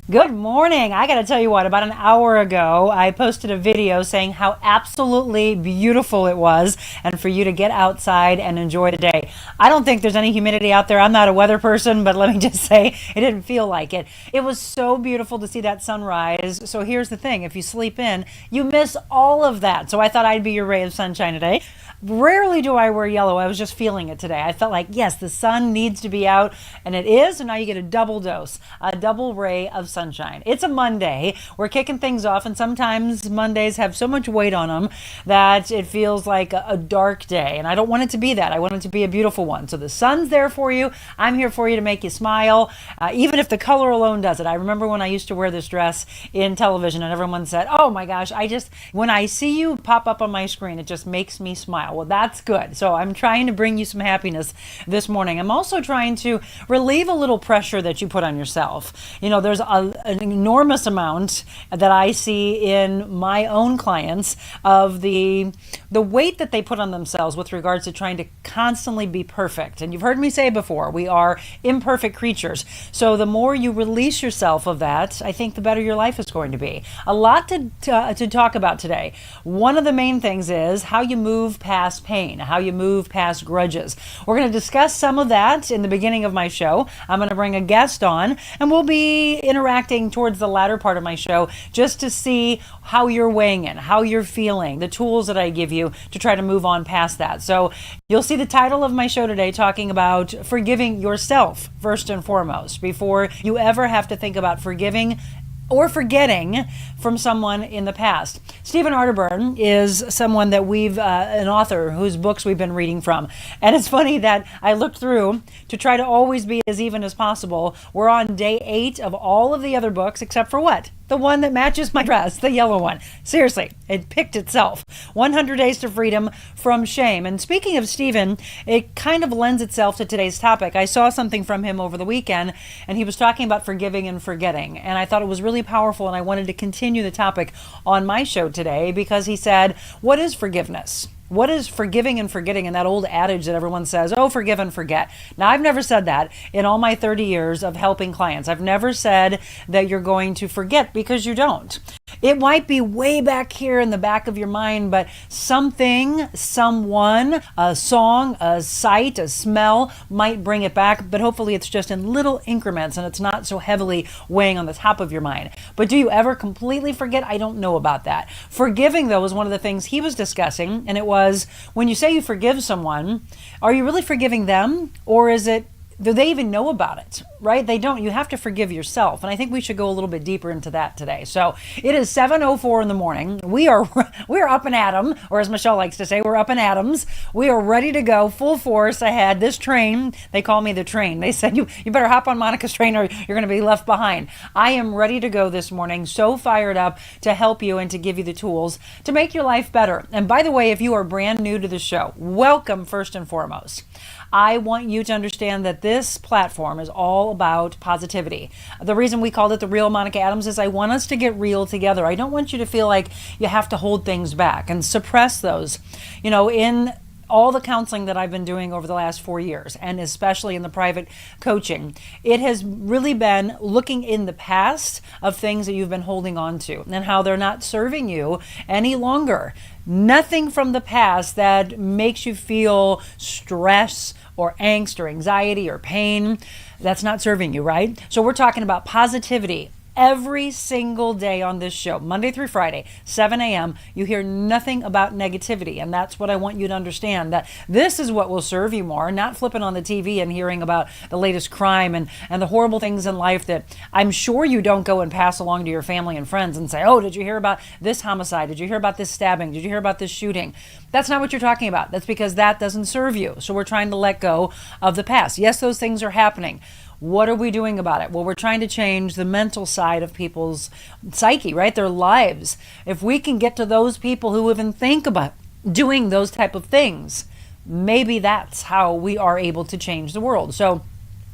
Good morning. I got to tell you what, about an hour ago, I posted a video saying how absolutely beautiful it was and for you to get outside and enjoy the day. I don't think there's any humidity out there. I'm not a weather person, but let me just say it didn't feel like it. It was so beautiful to see that sunrise. So here's the thing, if you sleep in, you miss all of that. So I thought I'd be your ray of sunshine today. Rarely do I wear yellow. I was just feeling it today. I felt like, yes, the sun needs to be out, and it is. And now you get a double dose, a double ray of sunshine. It's a Monday. We're kicking things off, and sometimes Mondays have so much weight on them that it feels like a dark day. And I don't want it to be that. I want it to be a beautiful one. So the sun's there for you. I'm here for you to make you smile, even if the color alone does it. I remember when I used to wear this dress in television, and everyone said, oh my gosh, when I see you pop up on my screen, it just makes me smile. Well, that's good. So I'm trying to bring you some happiness this morning. I'm also trying to relieve a little pressure that you put on yourself. You know, there's an enormous amount that I see in my own clients of the weight that they put on themselves with regards to trying to constantly be perfect. And you've heard me say before, we are imperfect creatures. So the more you release yourself of that, I think the better your life is going to be. A lot to talk about today. One of the main things is how you move past pain, how you move past grudges. We're going to discuss some of that in the beginning of my show. I'm going to bring a guest on, and we'll be interacting towards the latter part of my show just to see how you're weighing in, how you're feeling, the tools that I give you to try to move on past that. So you'll see the title of my show today talking about forgiving yourself first and foremost before you ever have to think about forgiving or forgetting from someone in the past. Stephen Arterburn is someone that an author whose books we've been reading from. And it's funny that I looked through to try to always be as even as possible. We're on day 8 of all of the other books, except for what? The one that matches my dress, the yellow one. Seriously, it picked itself. 100 Days to Freedom from Shame. And speaking of Stephen, it kind of lends itself to today's topic. I saw something from him over the weekend, and he was talking about forgiving and forgetting. And I thought it was really powerful, and I wanted to continue the topic on my show today because he said, what is forgiveness? What is forgiving and forgetting? And that old adage that everyone says, oh, forgive and forget. Now, I've never said that in all my 30 years of helping clients. I've never said that you're going to forget, because you don't. It might be way back here in the back of your mind, but something, someone, a song, a sight, a smell might bring it back. But hopefully it's just in little increments and it's not so heavily weighing on the top of your mind. But do you ever completely forget? I don't know about that. Forgiving, though, was one of the things he was discussing. And it was, when you say you forgive someone, are you really forgiving them? Or is it, do they even know about it, right? They don't. You have to forgive yourself. And I think we should go a little bit deeper into that today. So it is 7:04 in the morning. We are up and at 'em, or as Michelle likes to say, we're up and Adams. We are ready to go full force ahead. This train, they call me the train. They said, you better hop on Monica's train or you're going to be left behind. I am ready to go this morning, so fired up to help you and to give you the tools to make your life better. And by the way, if you are brand new to the show, welcome first and foremost. I want you to understand that this platform is all about positivity. The reason we called it The Real Monica Adams is I want us to get real together. I don't want you to feel like you have to hold things back and suppress those. You know, in all the counseling that I've been doing over the last 4 years, and especially in the private coaching, it has really been looking in the past of things that you've been holding on to and how they're not serving you any longer. Nothing from the past that makes you feel stress or angst or anxiety or pain, that's not serving you, right? So we're talking about positivity. Every single day on this show, Monday through Friday, 7 a.m., you hear nothing about negativity. And that's what I want you to understand, that this is what will serve you more, not flipping on the TV and hearing about the latest crime and the horrible things in life that I'm sure you don't go and pass along to your family and friends and say, oh, did you hear about this homicide? Did you hear about this stabbing? Did you hear about this shooting? That's not what you're talking about. That's because that doesn't serve you. So we're trying to let go of the past. Yes, those things are happening. What are we doing about it? Well, we're trying to change the mental side of people's psyche, right? Their lives. If we can get to those people who even think about doing those type of things, maybe that's how we are able to change the world. So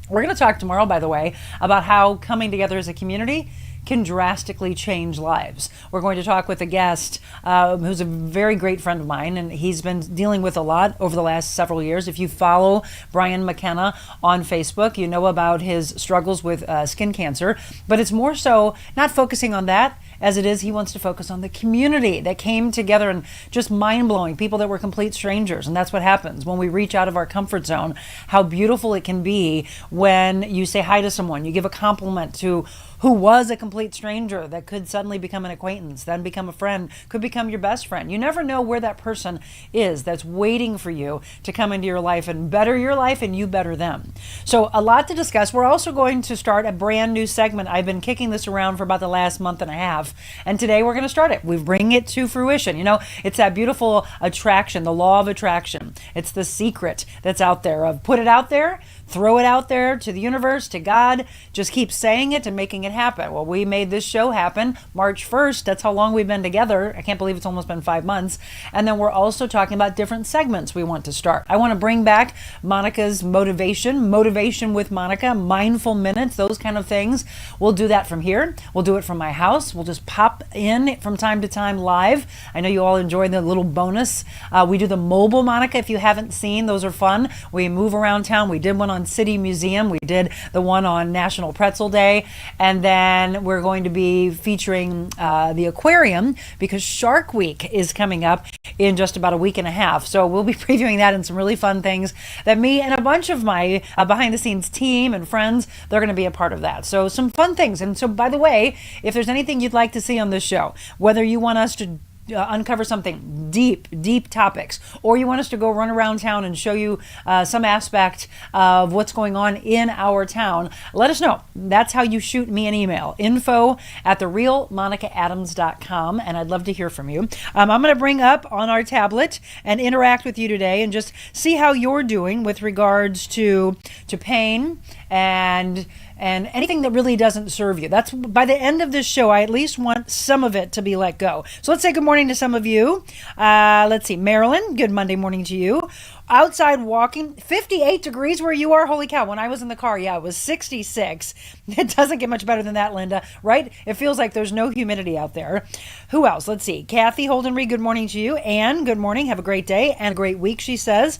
we're going to talk tomorrow, by the way, about how coming together as a community can drastically change lives. We're going to talk with a guest who's a very great friend of mine, and he's been dealing with a lot over the last several years. If you follow Brian McKenna on Facebook, you know about his struggles with skin cancer, but it's more so not focusing on that as it is he wants to focus on the community that came together, and just mind-blowing people that were complete strangers. And that's what happens when we reach out of our comfort zone, how beautiful it can be when you say hi to someone, you give a compliment to who was a complete stranger that could suddenly become an acquaintance, then become a friend, could become your best friend. You never know where that person is that's waiting for you to come into your life and better your life, and you better them. So a lot to discuss. We're also going to start a brand new segment. I've been kicking this around for about the last month and a half, and today we're going to start it. We bring it to fruition. You know, it's that beautiful attraction, the law of attraction. It's the secret that's out there of put it out there, throw it out there to the universe, to God, just keep saying it and making it happen. Well, we made this show happen March 1st. That's how long we've been together. I can't believe it's almost been 5 months. And then we're also talking about different segments we want to start. I want to bring back Monica's motivation with Monica, mindful minutes, those kind of things. We'll do that from here. We'll do it from my house. We'll just pop in from time to time live. I know you all enjoy the little bonus. We do the mobile Monica. If you haven't seen, those are fun. We move around town. We did one on City Museum. We did the one on National Pretzel Day. And then we're going to be featuring the aquarium, because Shark Week is coming up in just about a week and a half. So we'll be previewing that and some really fun things that me and a bunch of my behind the scenes team and friends, they're going to be a part of that. So some fun things. And so, by the way, if there's anything you'd like to see on this show, whether you want us to uncover something deep topics, or you want us to go run around town and show you some aspect of what's going on in our town, let us know. That's how you shoot me an email, info@TheRealMonicaAdams.com, and I'd love to hear from you. I'm going to bring up on our tablet and interact with you today and just see how you're doing with regards to pain and anything that really doesn't serve you. That's by the end of this show, I at least want some of it to be let go. So let's say good morning to some of you. Let's see, Marilyn, good Monday morning to you. Outside walking, 58 degrees where you are. Holy cow. When I was in the car, yeah, it was 66. It doesn't get much better than that, Linda, right? It feels like there's no humidity out there. Who else? Let's see. Kathy Holden Reed, good morning to you. Anne, good morning. Have a great day and a great week, she says.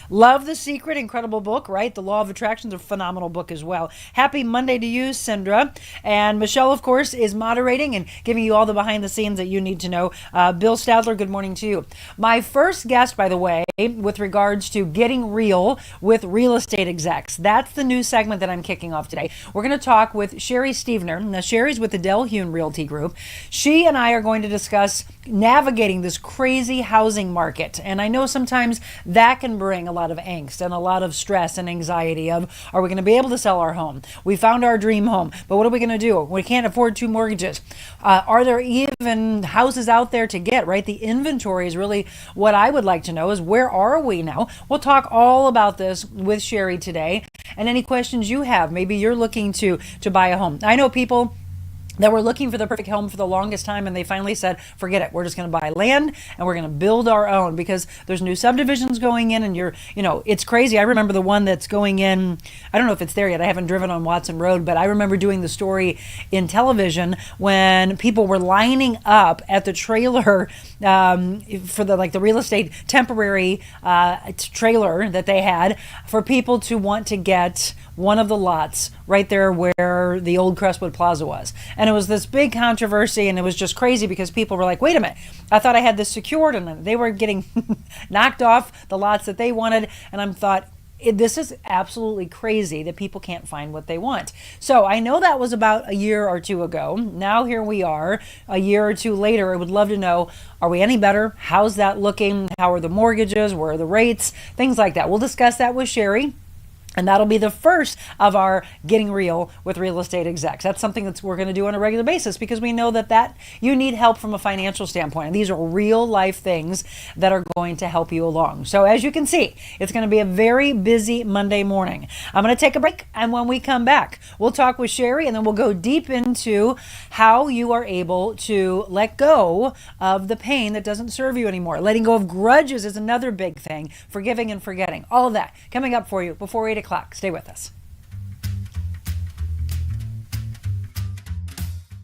Love The Secret, incredible book, right? The Law of Attraction is a phenomenal book as well. Happy Monday to you, Sindra. And Michelle, of course, is moderating and giving you all the behind the scenes that you need to know. Bill Stadler, good morning to you. My first guest, by the way, with regards to getting real with real estate execs. That's the new segment that I'm kicking off today. We're going to talk with Sherry Stevener. Now, Sherry's with the Delhune Realty Group. She and I are going to discuss navigating this crazy housing market. And I know sometimes that can bring a lot of angst and a lot of stress and anxiety of, are we going to be able to sell our home? We found our dream home, but what are we going to do? We can't afford 2 mortgages. Are there even houses out there to get, right? The inventory is really what I would like to know, is where are we now? We'll talk all about this with Sherry today, and any questions you have. Maybe you're looking to buy a home. I know people that were looking for the perfect home for the longest time, and they finally said, forget it, we're just going to buy land and we're going to build our own, because there's new subdivisions going in, and it's crazy. I remember the one that's going in, I don't know if it's there yet, I haven't driven on Watson Road, but I remember doing the story in television when people were lining up at the trailer for the real estate temporary trailer that they had for people to want to get one of the lots right there where the old Crestwood Plaza was. And it was this big controversy, and it was just crazy because people were like, wait a minute, I thought I had this secured, and they were getting knocked off the lots that they wanted. And I thought, this is absolutely crazy that people can't find what they want. So I know that was about a year or two ago. Now here we are, a year or two later. I would love to know, are we any better? How's that looking? How are the mortgages? Where are the rates? Things like that. We'll discuss that with Sherry. And that'll be the first of our Getting Real with Real Estate Execs. That's something that we're going to do on a regular basis, because we know that you need help from a financial standpoint. And these are real life things that are going to help you along. So as you can see, it's going to be a very busy Monday morning. I'm going to take a break, and when we come back, we'll talk with Sherry, and then we'll go deep into how you are able to let go of the pain that doesn't serve you anymore. Letting go of grudges is another big thing. Forgiving and forgetting. All of that coming up for you before 8 o'clock. Stay with us.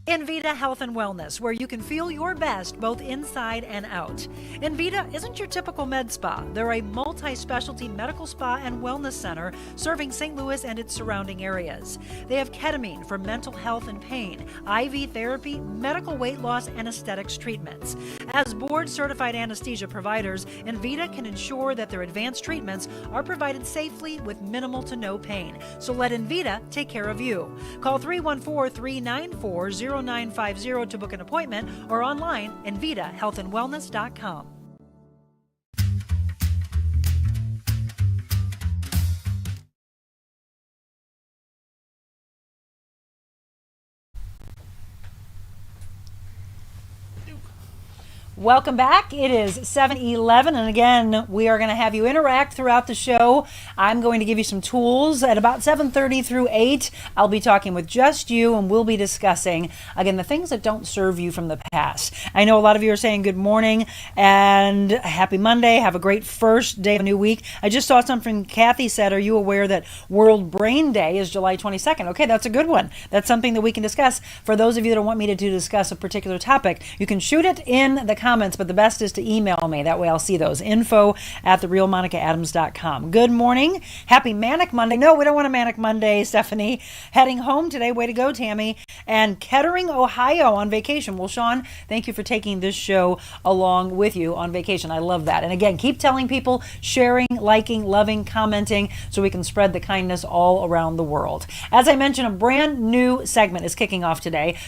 Invita Health and Wellness, where you can feel your best both inside and out. Invita isn't your typical med spa. They're a multi-specialty medical spa and wellness center serving St. Louis and its surrounding areas. They have ketamine for mental health and pain, IV therapy, medical weight loss, and aesthetics treatments. As board-certified anesthesia providers, Invita can ensure that their advanced treatments are provided safely with minimal to no pain. So let Invita take care of you. Call 314-394-0950 to book an appointment or online invitahealthandwellness.com. Welcome back. It is 7:11, and again, we are going to have you interact throughout the show. I'm going to give you some tools at about 7:30 through 8. I'll be talking with just you, and we'll be discussing, again, the things that don't serve you from the past. I know a lot of you are saying good morning and happy Monday. Have a great first day of a new week. I just saw something Kathy said. Are you aware that World Brain Day is July 22nd? Okay, that's a good one. That's something that we can discuss. For those of you that don't want me to discuss a particular topic, you can shoot it in the comments, but the best is to email me. That way I'll see those. info@TheRealMonicaAdams.com. Good morning. Happy Manic Monday. No, we don't want a Manic Monday, Stephanie. Heading home today. Way to go, Tammy. And Kettering, Ohio on vacation. Well, Sean, thank you for taking this show along with you on vacation. I love that. And again, keep telling people, sharing, liking, loving, commenting, so we can spread the kindness all around the world. As I mentioned, a brand new segment is kicking off today.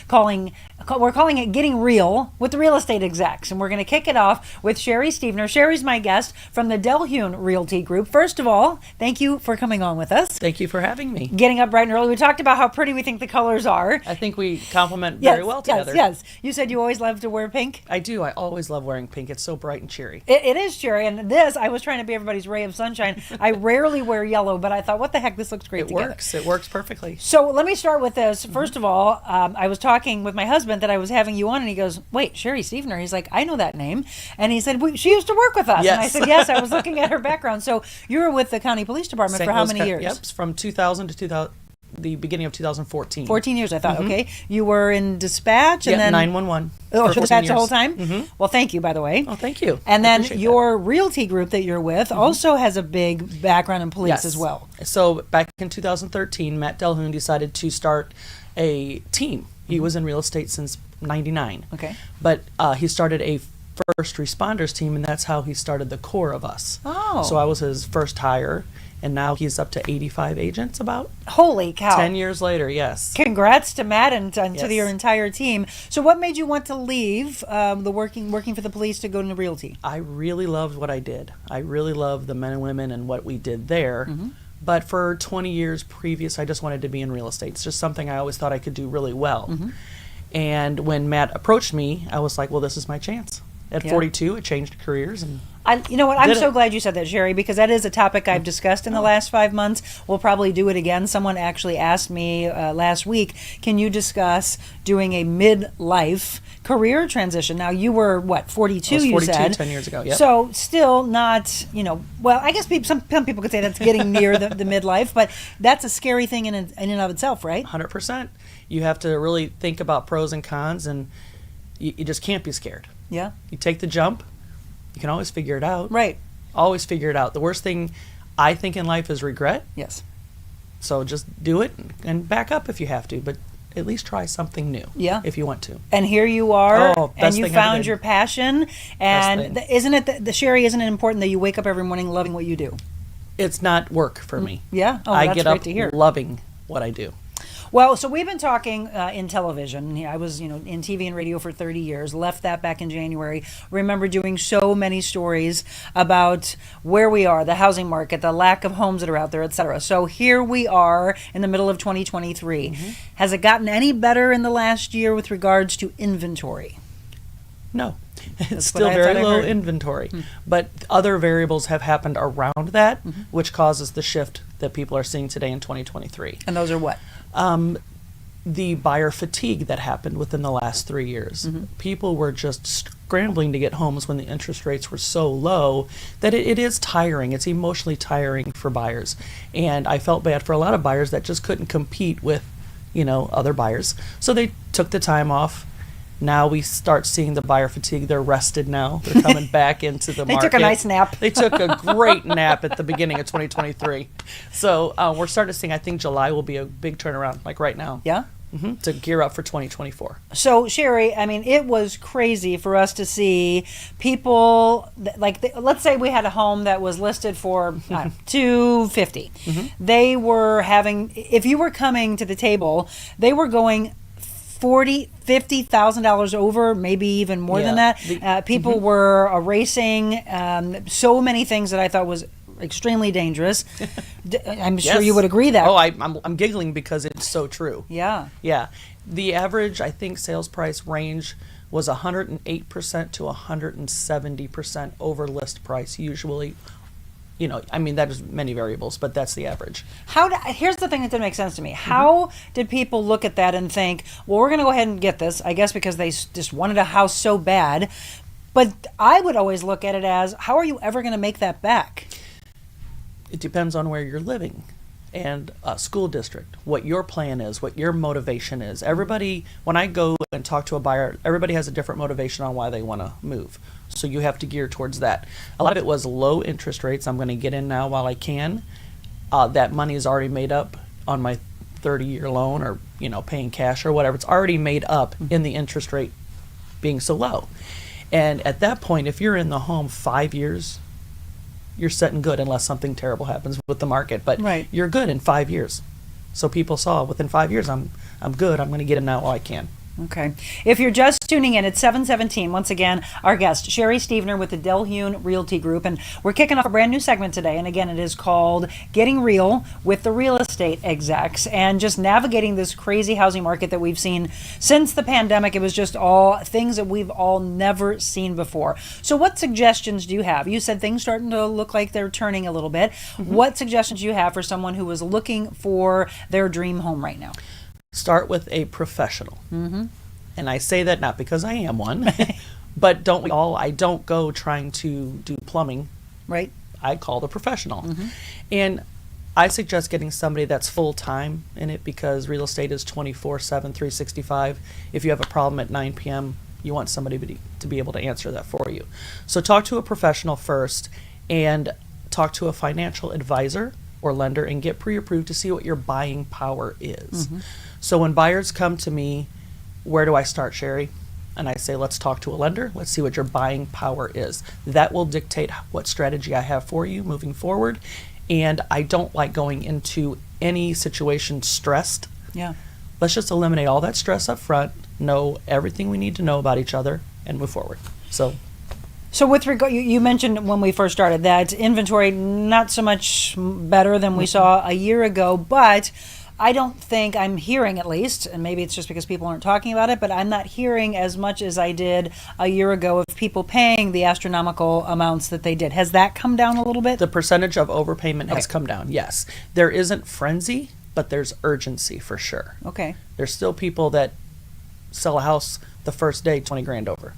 We're calling it Getting Real with the Real Estate Execs. And we're going to kick it off with Sherry Stevener. Sherry's my guest from the Delhune Realty Group. First of all, thank you for coming on with us. Thank you for having me. Getting up bright and early. We talked about how pretty we think the colors are. I think we complement very well together. Yes. You said you always love to wear pink? I do. I always love wearing pink. It's so bright and cheery. It is cheery. And this, I was trying to be everybody's ray of sunshine. I rarely wear yellow, but I thought, what the heck, this looks great together. It works perfectly. So let me start with this. First of all, I was talking with my husband that I was having you on, and he goes, wait, Sherry Stevener? He's like, I know that name. And he said, she used to work with us. Yes. And I said, yes, I was looking at her background. So you were with the county police department St. for how Louis many years? Yep, from 2000 to the beginning of 2014. 14 years, I thought. Okay. You were in dispatch and then 911. Oh, for 14 dispatch the years. whole time? Mm-hmm. Well, thank you, by the way. Oh, thank you. And I then appreciate your realty group that you're with also has a big background in police Yes. as well. So back in 2013, Matt Delhune decided to start a team. He was in real estate since 99. Okay. But he started a first responders team, and that's how he started the core of us. Oh. So I was his first hire, and now he's up to 85 agents about. Holy cow. 10 years later, yes. Congrats to Matt and to Yes. your entire team. So what made you want to leave the working for the police to go into realty? I really loved what I did. I really loved the men and women and what we did there. Mm-hmm. But for 20 years previous, I just wanted to be in real estate. It's just something I always thought I could do really well. Mm-hmm. And when Matt approached me, I was like, well, this is my chance. At Yeah. 42, it changed careers. And You know what? I'm Did so it. glad you said that, Sherry, because that is a topic I've discussed in the last 5 months. We'll probably do it again. Someone actually asked me last week, can you discuss doing a midlife career transition? Now, you were, what, 42, I was 42 you said? 10 years ago, yep. So still not, well, I guess some people could say that's getting near the midlife, but that's a scary thing in and of itself, right? 100%. You have to really think about pros and cons, and you just can't be scared. Yeah. You take the jump, you can always figure it out. Right. Always figure it out. The worst thing I think in life is regret. Yes. So just do it and back up if you have to, but at least try something new. Yeah. If you want to. And here you are, Oh, and best you thing I ever found did. your passion. And thing. isn't it, Sherry, isn't it important that you wake up every morning loving what you do? It's not work for me. Yeah? Oh, I that's get great up to hear. loving what I do. Well, so we've been talking in television. I was, in TV and radio for 30 years, left that back in January. Remember doing so many stories about where we are, the housing market, the lack of homes that are out there, et cetera. So here we are in the middle of 2023. Mm-hmm. Has it gotten any better in the last year with regards to inventory? No. It's what still I very thought I low heard. inventory. But other variables have happened around that, which causes the shift that people are seeing today in 2023. And those are what? The buyer fatigue that happened within the last 3 years. People were just scrambling to get homes when the interest rates were so low that it is tiring. It's emotionally tiring for buyers. And I felt bad for a lot of buyers that just couldn't compete with other buyers. So they took the time off. Now we start seeing the buyer fatigue. They're rested now. They're coming back into the They market. took a nice nap. They took a great nap at the beginning of 2023. So we're starting to see, I think July will be a big turnaround, like right now. Yeah. To gear up for 2024. So, Sherry, I mean, it was crazy for us to see people, let's say we had a home that was listed for $250. They were having, if you were coming to the table, they were going $50,000 over, maybe even more than that. People were erasing so many things that I thought was extremely dangerous. I'm sure you would agree that. Oh, I'm giggling because it's so true. Yeah. Yeah. The average, I think, sales price range was 108% to 170% over list price usually. That is many variables, but that's the average. Here's the thing that didn't make sense to me. How did people look at that and think, well, we're going to go ahead and get this, I guess because they just wanted a house so bad. But I would always look at it as, how are you ever going to make that back? It depends on where you're living and school district, what your plan is, what your motivation is. Everybody, when I go and talk to a buyer, everybody has a different motivation on why they want to move. So you have to gear towards that. A lot of it was low interest rates. I'm going to get in now while I can. That money is already made up on my 30-year loan or, paying cash or whatever. It's already made up in the interest rate being so low. And at that point, if you're in the home 5 years, you're setting good unless something terrible happens with the market. But you're good in 5 years. So people saw within 5 years, I'm good. I'm going to get in now while I can. Okay. If you're just tuning in, it's 7:17. Once again, our guest, Sherry Stevener with the Delhune Realty Group. And we're kicking off a brand new segment today. And again, it is called Getting Real with the Real Estate Execs, and just navigating this crazy housing market that we've seen since the pandemic. It was just all things that we've all never seen before. So what suggestions do you have? You said things starting to look like they're turning a little bit. What suggestions do you have for someone who is looking for their dream home right now? Start with a professional. And I say that not because I am one, but don't we all? I don't go trying to do plumbing. Right. I call the professional. And I suggest getting somebody that's full-time in it because real estate is 24/7, 365. If you have a problem at 9 p.m., you want somebody to be able to answer that for you. So talk to a professional first and talk to a financial advisor or lender and get pre-approved to see what your buying power is. So when buyers come to me, where do I start, Sherry? And I say, let's talk to a lender. Let's see what your buying power is. That will dictate what strategy I have for you moving forward. And I don't like going into any situation stressed. Yeah. Let's just eliminate all that stress up front, know everything we need to know about each other, and move forward. So with regard, you mentioned when we first started that inventory not so much better than we saw a year ago, but I don't think I'm hearing, at least, and maybe it's just because people aren't talking about it, but I'm not hearing as much as I did a year ago of people paying the astronomical amounts that they did. Has that come down a little bit? The percentage of overpayment has come down, yes. There isn't frenzy, but there's urgency for sure. Okay. There's still people that sell a house the first day 20 grand over.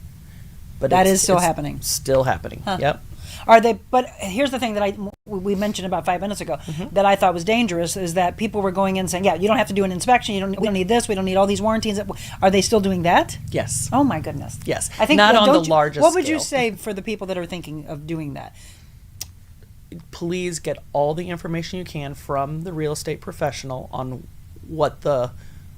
But that is still happening. Still happening. Yep. Are they? But here's the thing that we mentioned about 5 minutes ago that I thought was dangerous is that people were going in saying, "Yeah, you don't have to do an inspection. We don't need this. We don't need all these warranties." Are they still doing that? Yes. Oh my goodness. Yes. I think not on the largest What would you scale. say for the people that are thinking of doing that? Please get all the information you can from the real estate professional on what the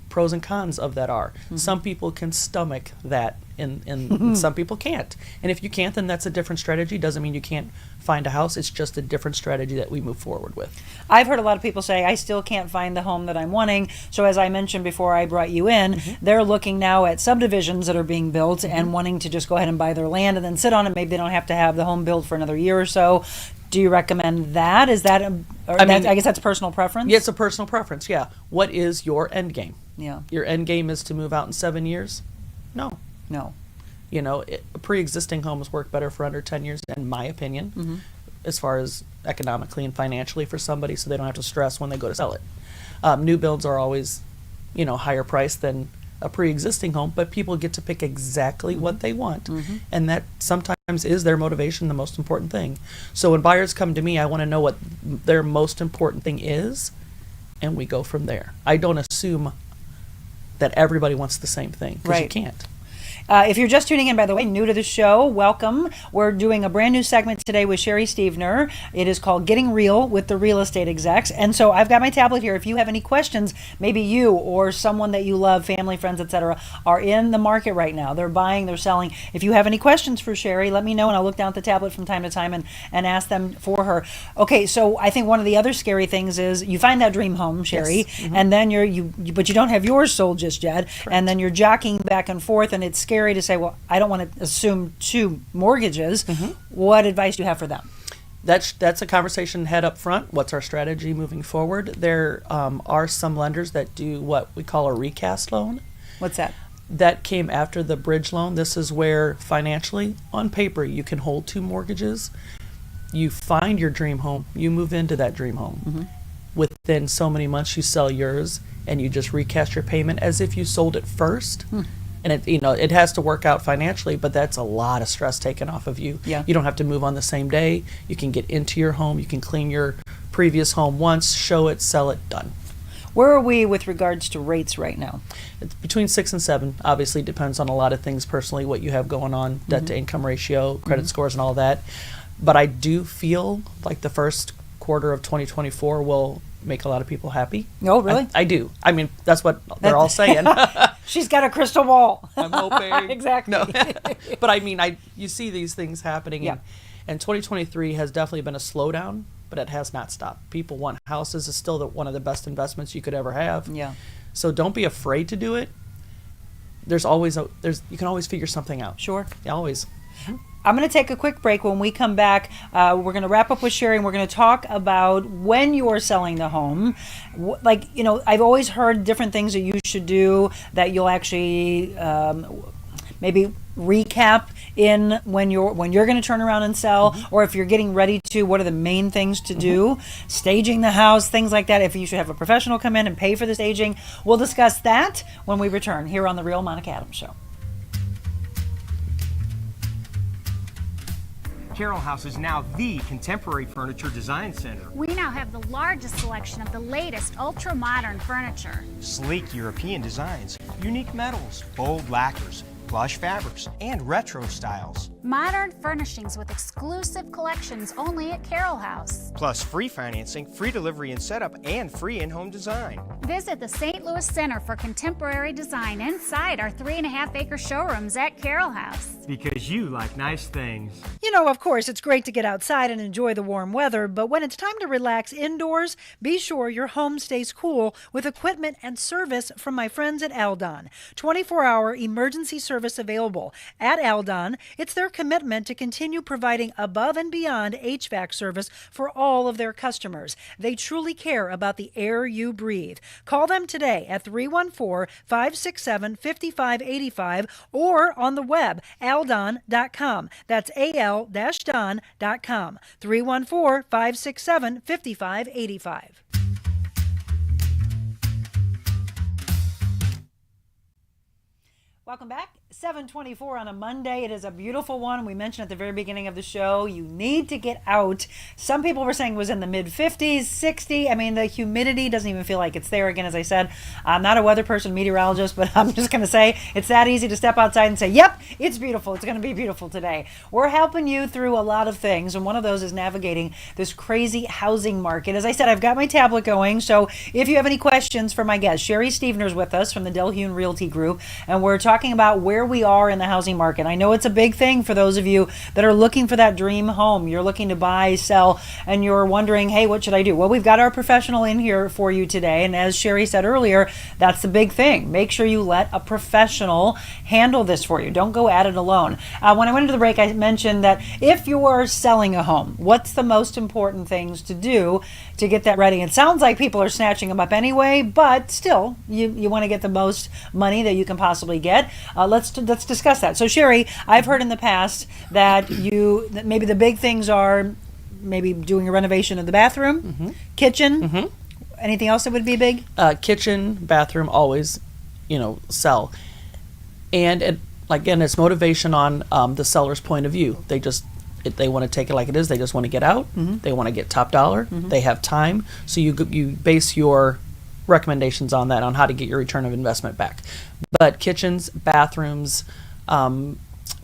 pros and cons of that are. Some people can stomach that and some people can't. And if you can't, then that's a different strategy. Doesn't mean you can't find a house. It's just a different strategy that we move forward with. I've heard a lot of people say, I still can't find the home that I'm wanting. So as I mentioned before I brought you in, they're looking now at subdivisions that are being built and wanting to just go ahead and buy their land and then sit on it. Maybe they don't have to have the home built for another year or so. Do you recommend that? Is that, I guess that's personal preference? Yeah, it's a personal preference, yeah. What is your end game? Yeah. Your end game is to move out in 7 years? No. No. You know, pre-existing homes work better for under 10 years, in my opinion, as far as economically and financially for somebody, so they don't have to stress when they go to sell it. New builds are always, higher price than a pre-existing home, but people get to pick exactly what they want, and that sometimes is their motivation, the most important thing. So when buyers come to me, I want to know what their most important thing is, and we go from there. I don't assume that everybody wants the same thing, because you can't. If you're just tuning in, by the way, new to the show, welcome. We're doing a brand new segment today with Sherry Stevener. It is called Getting Real with the Real Estate Execs. And so I've got my tablet here. If you have any questions, maybe you or someone that you love, family, friends, etc., are in the market right now. They're buying, they're selling. If you have any questions for Sherry, let me know, and I'll look down at the tablet from time to time and ask them for her. Okay, so I think one of the other scary things is you find that dream home, Sherry, and then but you don't have yours sold just yet, Correct. and then you're jockeying back and forth, and it's scary to say, well, I don't want to assume 2 mortgages. What advice do you have for them? That's a conversation head up front. What's our strategy moving forward? There are some lenders that do what we call a recast loan. What's that? That came after the bridge loan. This is where financially, on paper, you can hold 2 mortgages. You find your dream home. You move into that dream home. Within so many months, you sell yours, and you just recast your payment as if you sold it first. And it has to work out financially, but that's a lot of stress taken off of you. Yeah. You don't have to move on the same day. You can get into your home. You can clean your previous home once, show it, sell it, done. Where are we with regards to rates right now? It's between 6 and 7. Obviously, depends on a lot of things personally, what you have going on, debt to income ratio, credit scores, and all that. But I do feel like the first quarter of 2024 will make a lot of people happy. Oh, really? I do. I mean, that's what they're all saying. She's got a crystal ball. I'm hoping. Exactly. No. But I mean, you see these things happening. Yeah. And 2023 has definitely been a slowdown, but it has not stopped. People want houses. It's still one of the best investments you could ever have. Yeah. So don't be afraid to do it. You can always figure something out. Sure. Yeah, always. I'm going to take a quick break. When we come back, we're going to wrap up with Sherry, and we're going to talk about when you're selling the home. I've always heard different things that you should do that you'll actually maybe recap in when you're going to turn around and sell, or if you're getting ready to, what are the main things to do? Staging the house, things like that. If you should have a professional come in and pay for the staging. We'll discuss that when we return here on The Real Monica Adams Show. Carroll House is now the contemporary furniture design center. We now have the largest selection of the latest ultra-modern furniture. Sleek European designs, unique metals, bold lacquers, plush fabrics, and retro styles. Modern furnishings with exclusive collections only at Carroll House. Plus free financing, free delivery and setup, and free in-home design. Visit the St. Louis Center for Contemporary Design inside our 3.5-acre showrooms at Carroll House. Because you like nice things. Of course, it's great to get outside and enjoy the warm weather, but when it's time to relax indoors, be sure your home stays cool with equipment and service from my friends at Aldon. 24-hour emergency service available. At Aldon, it's their commitment to continue providing above and beyond HVAC service for all of their customers. They truly care about the air you breathe. Call them today at 314-567-5585 or on the web, aldon.com. That's al-don.com. 314-567-5585. Welcome back. 7:24 on a Monday. It is a beautiful one. We mentioned at the very beginning of the show, you need to get out. Some people were saying it was in the mid-50s, 60. I mean, the humidity doesn't even feel like it's there. Again, as I said, I'm not a weather person, meteorologist, but I'm just going to say it's that easy to step outside and say, yep, it's beautiful. It's going to be beautiful today. We're helping you through a lot of things, and one of those is navigating this crazy housing market. As I said, I've got my tablet going, so if you have any questions for my guest, Sherry Stevener's with us from the Delhune Realty Group, and we're talking about where we are in the housing market. I know it's a big thing for those of you that are looking for that dream home. You're looking to buy, sell, and you're wondering, hey, what should I do? Well, we've got our professional in here for you today, and as Sherry said earlier, that's the big thing. Make sure you let a professional handle this for you. Don't go at it alone. When I went into the break, I mentioned that if you're selling a home, what's the most important things to do to get that ready? It sounds like people are snatching them up anyway, but still, you want to get the most money that you can possibly get. Let's discuss that. So Sherry, I've heard in the past that maybe the big things are maybe doing a renovation of the bathroom, kitchen, anything else that would be big? Kitchen, bathroom, always, sell. And again, it's motivation on the seller's point of view. They want to take it like it is. They just want to get out. They want to get top dollar. They have time. So you base your recommendations on that, on how to get your return of investment back. But kitchens, bathrooms,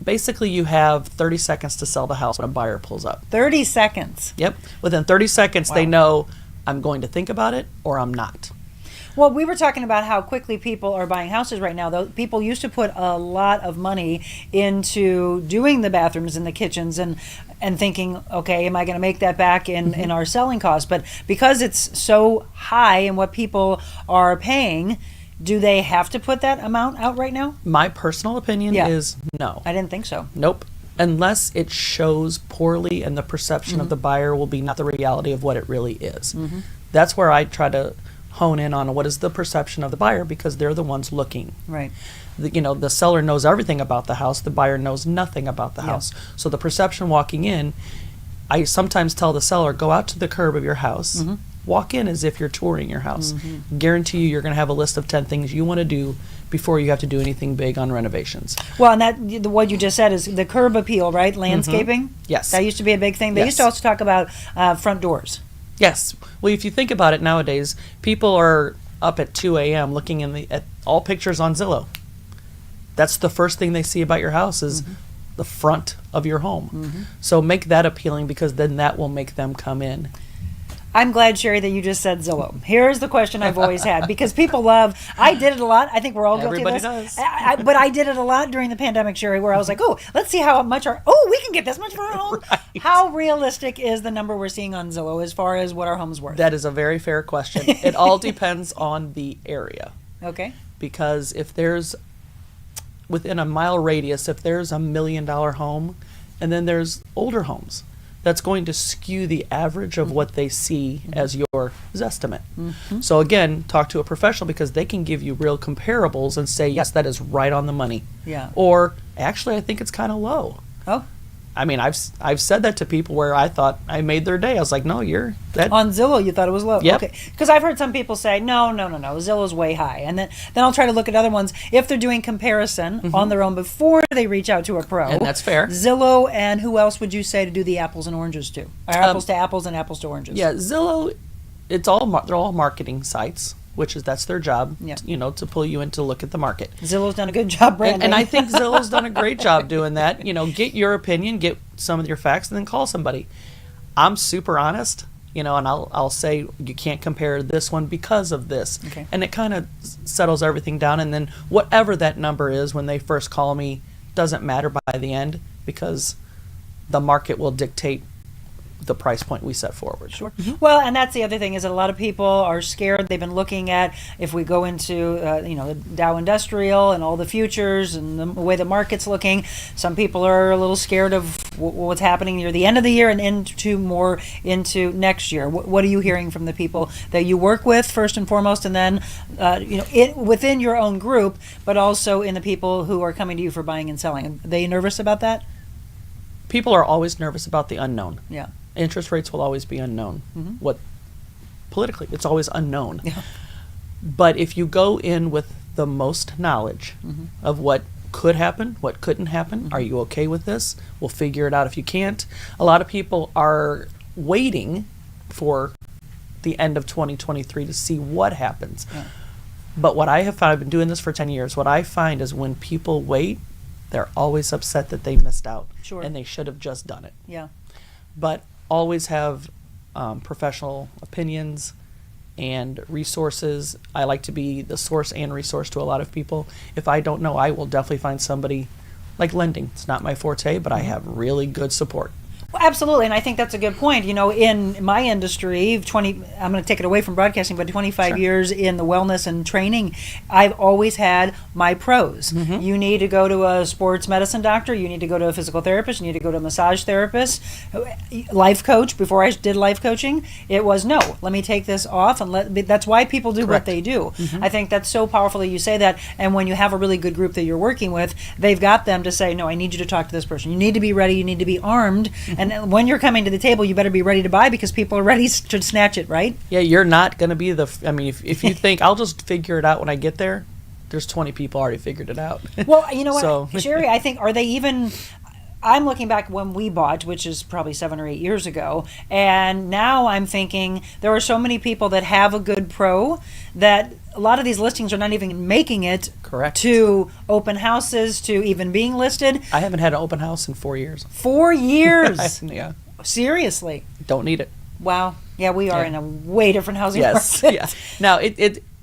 basically you have 30 seconds to sell the house when a buyer pulls up. 30 seconds. Yep. Within 30 seconds, Wow. they know I'm going to think about it or I'm not. Well, we were talking about how quickly people are buying houses right now. Though people used to put a lot of money into doing the bathrooms and the kitchens and thinking, okay, am I going to make that back in our selling costs? But because it's so high in what people are paying, do they have to put that amount out right now? My personal opinion Yeah. is no. I didn't think so. Nope. Unless it shows poorly and the perception of the buyer will be not the reality of what it really is. That's where I try to hone in on what is the perception of the buyer, because they're the ones looking. Right. The seller knows everything about the house. The buyer knows nothing about the Yeah. house. So the perception walking in, I sometimes tell the seller, go out to the curb of your house, walk in as if you're touring your house. Guarantee you're going to have a list of 10 things you want to do before you have to do anything big on renovations. Well, and that what you just said is the curb appeal, right? Landscaping. Yes. That used to be a big thing. They used to Yes. also talk about front doors. Yes. Well, if you think about it nowadays, people are up at 2 a.m. looking at all pictures on Zillow. That's the first thing they see about your house is the front of your home. So make that appealing, because then that will make them come in. I'm glad, Sherry, that you just said Zillow. Here's the question I've always had, because people love, I did it a lot. I think we're all guilty Everybody of this. does. But I did it a lot during the pandemic, Sherry, where I was like, oh, let's see how much we can get this much for our home. Right. How realistic is the number we're seeing on Zillow as far as what our home's worth? That is a very fair question. It all depends on the area. Okay. Because if there's, within a mile radius, if there's $1 million home, and then there's older homes, that's going to skew the average of what they see as your estimate. So again, talk to a professional, because they can give you real comparables and say, yes, that is right on the money. Yeah. Or, actually, I think it's kind of low. Oh, I mean, I've said that to people where I thought I made their day. I was like, no, that. on Zillow, you thought it was low. Yep. Okay. Because I've heard some people say, no, Zillow's way high. And then I'll try to look at other ones if they're doing comparison on their own before they reach out to a pro. And that's fair. Zillow, and who else would you say to do the apples and oranges to? Or apples to apples and apples to oranges. Yeah, Zillow, they're all marketing sites, that's their job, Yeah. to pull you in to look at the market. Zillow's done a good job branding. And I think Zillow's done a great job doing that. Get your opinion, get some of your facts, and then call somebody. I'm super honest, and I'll say you can't compare this one because of this. Okay. And it kind of settles everything down. And then whatever that number is when they first call me doesn't matter by the end, because the market will dictate the price point we set forward. Sure. Well, and that's the other thing, is that a lot of people are scared. They've been looking at, if we go into the Dow Industrial and all the futures and the way the market's looking, some people are a little scared of what's happening near the end of the year and into next year. What are you hearing from the people that you work with first and foremost, and then within your own group, but also in the people who are coming to you for buying and selling? Are they nervous about that? People are always nervous about the unknown. Yeah. Interest rates will always be unknown. Politically, it's always unknown. Yeah. But if you go in with the most knowledge of what could happen, what couldn't happen, are you okay with this? We'll figure it out if you can't. A lot of people are waiting for the end of 2023 to see what happens. Yeah. But what I have found, I've been doing this for 10 years, what I find is when people wait, they're always upset that they missed out. Sure. And they should have just done it. Yeah. But always have professional opinions and resources. I like to be the source and resource to a lot of people. If I don't know, I will definitely find somebody. Like lending, it's not my forte, but I have really good support. Well, absolutely, and I think that's a good point. In my industry, I'm going to take it away from broadcasting, but 25 Sure. years in the wellness and training, I've always had my pros. You need to go to a sports medicine doctor, you need to go to a physical therapist, you need to go to a massage therapist, life coach. Before I did life coaching, it was no, let me take this off, and that's why people do what Correct. they do. I think that's so powerful that you say that, and when you have a really good group that you're working with, they've got them to say, no, I need you to talk to this person. You need to be ready, you need to be armed, and when you're coming to the table, you better be ready to buy, because people are ready to snatch it, right? Yeah, you're not going to be if you think I'll just figure it out when I get there, there's 20 people already figured it out. Well, you know what, So- Sherry, I think, are they even... I'm looking back when we bought, which is probably 7 or 8 years ago, and now I'm thinking there are so many people that have a good pro that a lot of these listings are not even making it Correct. to open houses, to even being listed. I haven't had an open house in 4 years. 4 years. Yeah. Seriously. Don't need it. Wow. Yeah, we are Yeah. in a way different housing Yes. market. Yeah. Now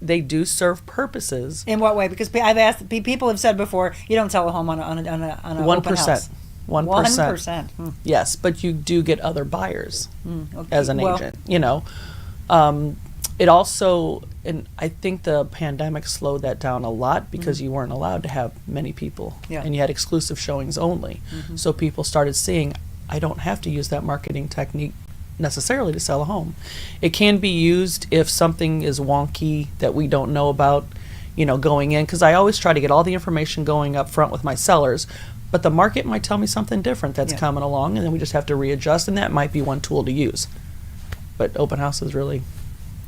they do serve purposes. In what way? Because I've asked, people have said before, you don't sell a home on an open house. 1%. 1%. Yes, but you do get other buyers Okay. as an Well, agent. It also, and I think the pandemic slowed that down a lot because you weren't allowed to have many people, Yeah. and you had exclusive showings only. So people started seeing, I don't have to use that marketing technique necessarily to sell a home. It can be used if something is wonky that we don't know about, going in, because I always try to get all the information going up front with my sellers. But the market might tell me something different that's Yeah. coming along, and then we just have to readjust, and that might be one tool to use. But open houses really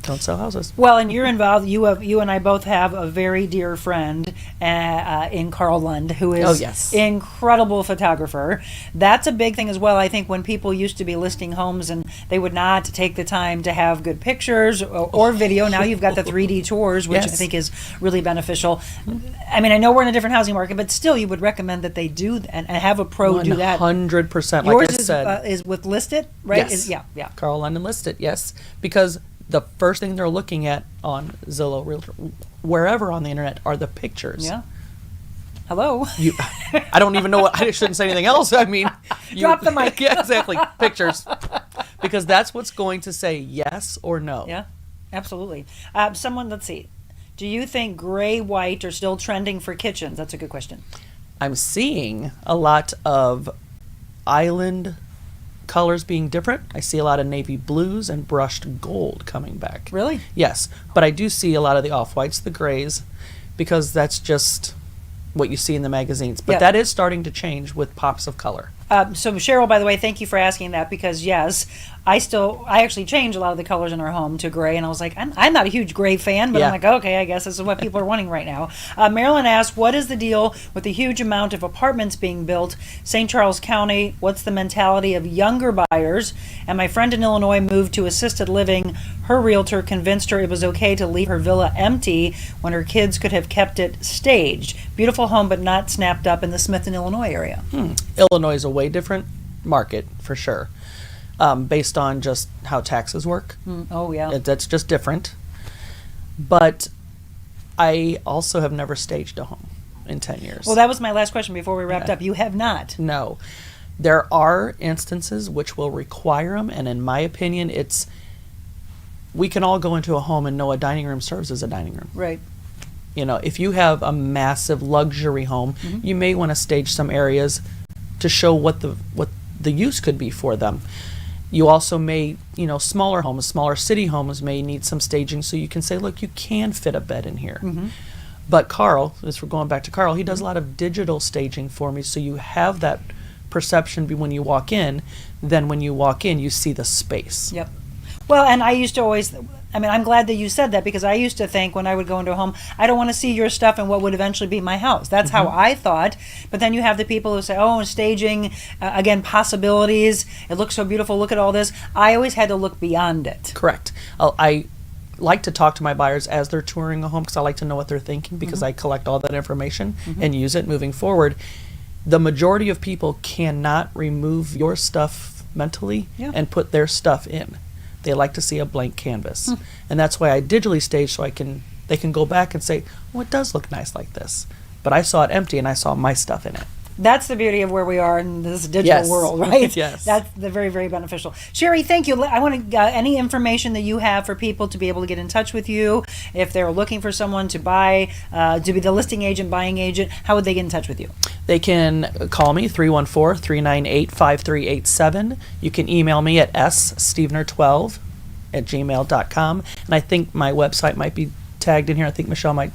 don't sell houses. Well, and you're involved. You and I both have a very dear friend in Carl Lund, who is Oh, yes. incredible photographer. That's a big thing as well. I think when people used to be listing homes and they would not take the time to have good pictures or video, now you've got the 3D tours, which I Yes. think is really beneficial. I mean, I know we're in a different housing market, but still, you would recommend that they do and have a pro do that. 100%. Yours Like I said, is with Listed, right? Yes. Yeah. Carl London listed, yes, because the first thing they're looking at on Zillow, Realtor, wherever on the internet, are the pictures. Yeah. Hello. I don't even know what. I shouldn't say anything else. I mean, Drop the mic. Yeah, exactly. Pictures, because that's what's going to say yes or no. Yeah, absolutely. Let's see. Do you think gray, white are still trending for kitchens? That's a good question. I'm seeing a lot of island colors being different. I see a lot of navy blues and brushed gold coming back. Really? Yes, but I do see a lot of the off-whites, the grays, because that's just what you see in the magazines. But Yeah. that is starting to change with pops of color. So Cheryl, by the way, thank you for asking that, because yes, I actually changed a lot of the colors in our home to gray, and I was like, I'm not a huge gray fan, but Yeah. I'm like, okay, I guess this is what people are wanting right now. Marilyn asked, what is the deal with the huge amount of apartments being built? St. Charles County, what's the mentality of younger buyers? And my friend in Illinois moved to assisted living. Her realtor convinced her it was okay to leave her villa empty when her kids could have kept it staged. Beautiful home, but not snapped up in the Smithton, Illinois area. Illinois is a way different market, for sure, based on just how taxes work. Oh, yeah. That's just different. But I also have never staged a home in 10 years. Well, that was my last question before we wrapped up. You have not. No. There are instances which will require them, and in my opinion, we can all go into a home and know a dining room serves as a dining room. Right. If you have a massive luxury home, you may want to stage some areas to show what the use could be for them. You also may, smaller homes, smaller city homes may need some staging, so you can say, look, you can fit a bed in here. But Carl, as we're going back to Carl, he does a lot of digital staging for me, so you have that perception when you walk in. Then when you walk in, you see the space. Yep. Well, and I used to always, I'm glad that you said that, because I used to think when I would go into a home, I don't want to see your stuff in what would eventually be my house. That's how I thought. But then you have the people who say, oh, staging, again, possibilities. It looks so beautiful. Look at all this. I always had to look beyond it. Correct. I like to talk to my buyers as they're touring a home, because I like to know what they're thinking, because I collect all that information and use it moving forward. The majority of people cannot remove your stuff mentally and put their stuff in. They like to see a blank canvas. And that's why I digitally stage, so they can go back and say, well, it does look nice like this. But I saw it empty and I saw my stuff in it. That's the beauty of where we are in this digital world, right? Yes. That's very, very beneficial. Sherry, thank you. I want to any information that you have for people to be able to get in touch with you if they're looking for someone to buy, to be the listing agent, buying agent. How would they get in touch with you? They can call me, 314-398-5387. You can email me at sstevener12@gmail.com. And I think my website might be tagged in here. I think Michelle might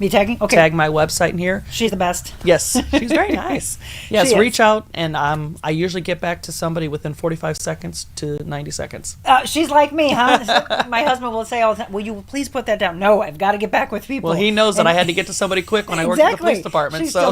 Me tagging? Okay. tag my website in here. She's the best. Yes, she's very nice. Yes, She is. reach out, and I usually get back to somebody within 45 seconds to 90 seconds. She's like me, huh? My husband will say all the time, will you please put that down? No, I've got to get back with people. Well, he knows that I had to get to somebody quick when I worked at the police department. She's so still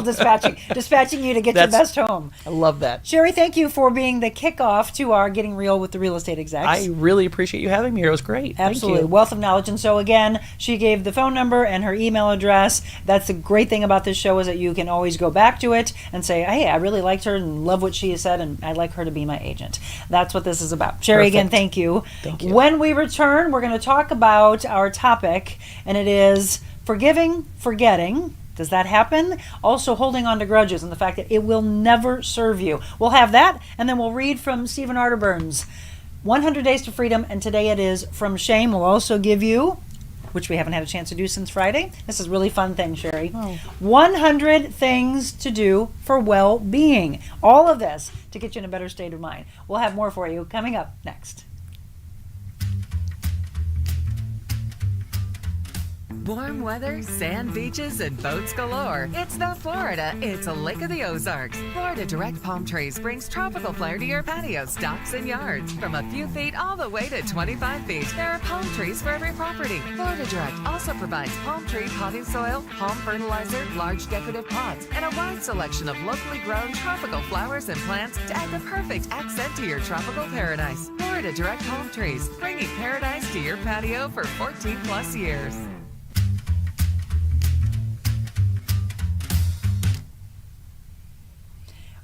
dispatching you to get your best home. I love that. Sherry, thank you for being the kickoff to our Getting Real with the Real Estate Execs. I really appreciate you having me here. It was great. Absolutely. Thank you. Wealth of knowledge. And so again, she gave the phone number and her email address. That's the great thing about this show, is that you can always go back to it and say, hey, I really liked her and love what she said, and I'd like her to be my agent. That's what this is about. Sherry, Perfect. again, thank you. Thank you. When we return, we're going to talk about our topic, and it is forgiving, forgetting. Does that happen? Also holding on to grudges and the fact that it will never serve you. We'll have that, and then we'll read from Stephen Arterburn's 100 Days to Freedom, and today it is From Shame. We'll also give you, which we haven't had a chance to do since Friday. This is a really fun thing, Sherry. 100 things to do for well-being. All of this to get you in a better state of mind. We'll have more for you coming up next. Warm weather, sand beaches, and boats galore. It's not Florida, it's a Lake of the Ozarks. Florida Direct Palm Trees brings tropical flair to your patios, docks, and yards. From a few feet all the way to 25 feet, there are palm trees for every property. Florida Direct also provides palm tree potting soil, palm fertilizer, large decorative pots, and a wide selection of locally grown tropical flowers and plants to add the perfect accent to your tropical paradise. Florida Direct Palm Trees, bringing paradise to your patio for 14 plus years.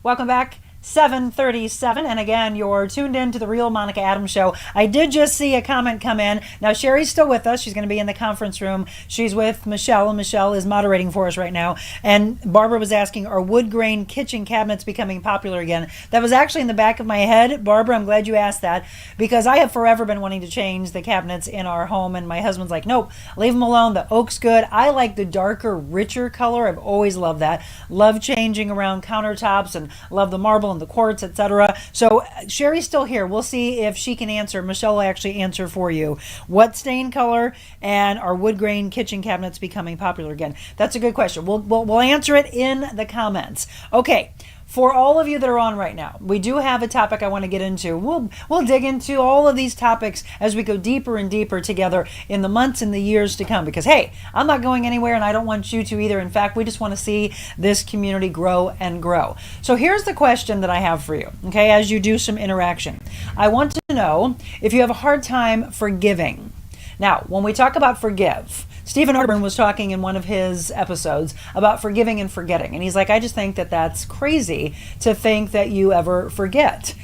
Welcome back. 7:37, and again, you're tuned in to the Real Monica Adams Show. I did just see a comment come in. Now, Sherry's still with us. She's going to be in the conference room. She's with Michelle, and Michelle is moderating for us right now. And Barbara was asking, are wood grain kitchen cabinets becoming popular again? That was actually in the back of my head. Barbara, I'm glad you asked that, because I have forever been wanting to change the cabinets in our home, and my husband's like, nope, leave them alone. The oak's good. I like the darker, richer color. I've always loved that. Love changing around countertops and love the marble and the quartz, etc. So Sherry's still here. We'll see if she can answer. Michelle will actually answer for you. What stain color and are wood grain kitchen cabinets becoming popular again? That's a good question. We'll answer it in the comments. Okay. For all of you that are on right now, we do have a topic I want to get into. We'll dig into all of these topics as we go deeper and deeper together in the months and the years to come. Because, hey, I'm not going anywhere, and I don't want you to either. In fact, we just want to see this community grow and grow. So here's the question that I have for you, okay, as you do some interaction. I want to know if you have a hard time forgiving. Now, when we talk about forgive, Stephen Arterburn was talking in one of his episodes about forgiving and forgetting. And he's like, I just think that that's crazy to think that you ever forget.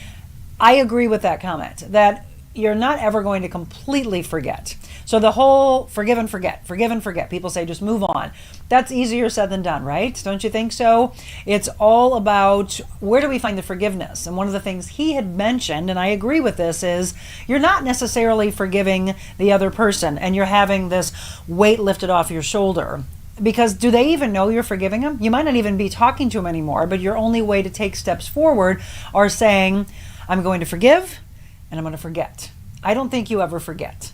I agree with that comment, that you're not ever going to completely forget. So the whole forgive and forget. People say just move on. That's easier said than done, right? Don't you think so? It's all about where do we find the forgiveness? And one of the things he had mentioned, and I agree with this, is you're not necessarily forgiving the other person and you're having this weight lifted off your shoulder. Because do they even know you're forgiving them? You might not even be talking to them anymore, but your only way to take steps forward are saying, I'm going to forgive and I'm going to forget. I don't think you ever forget.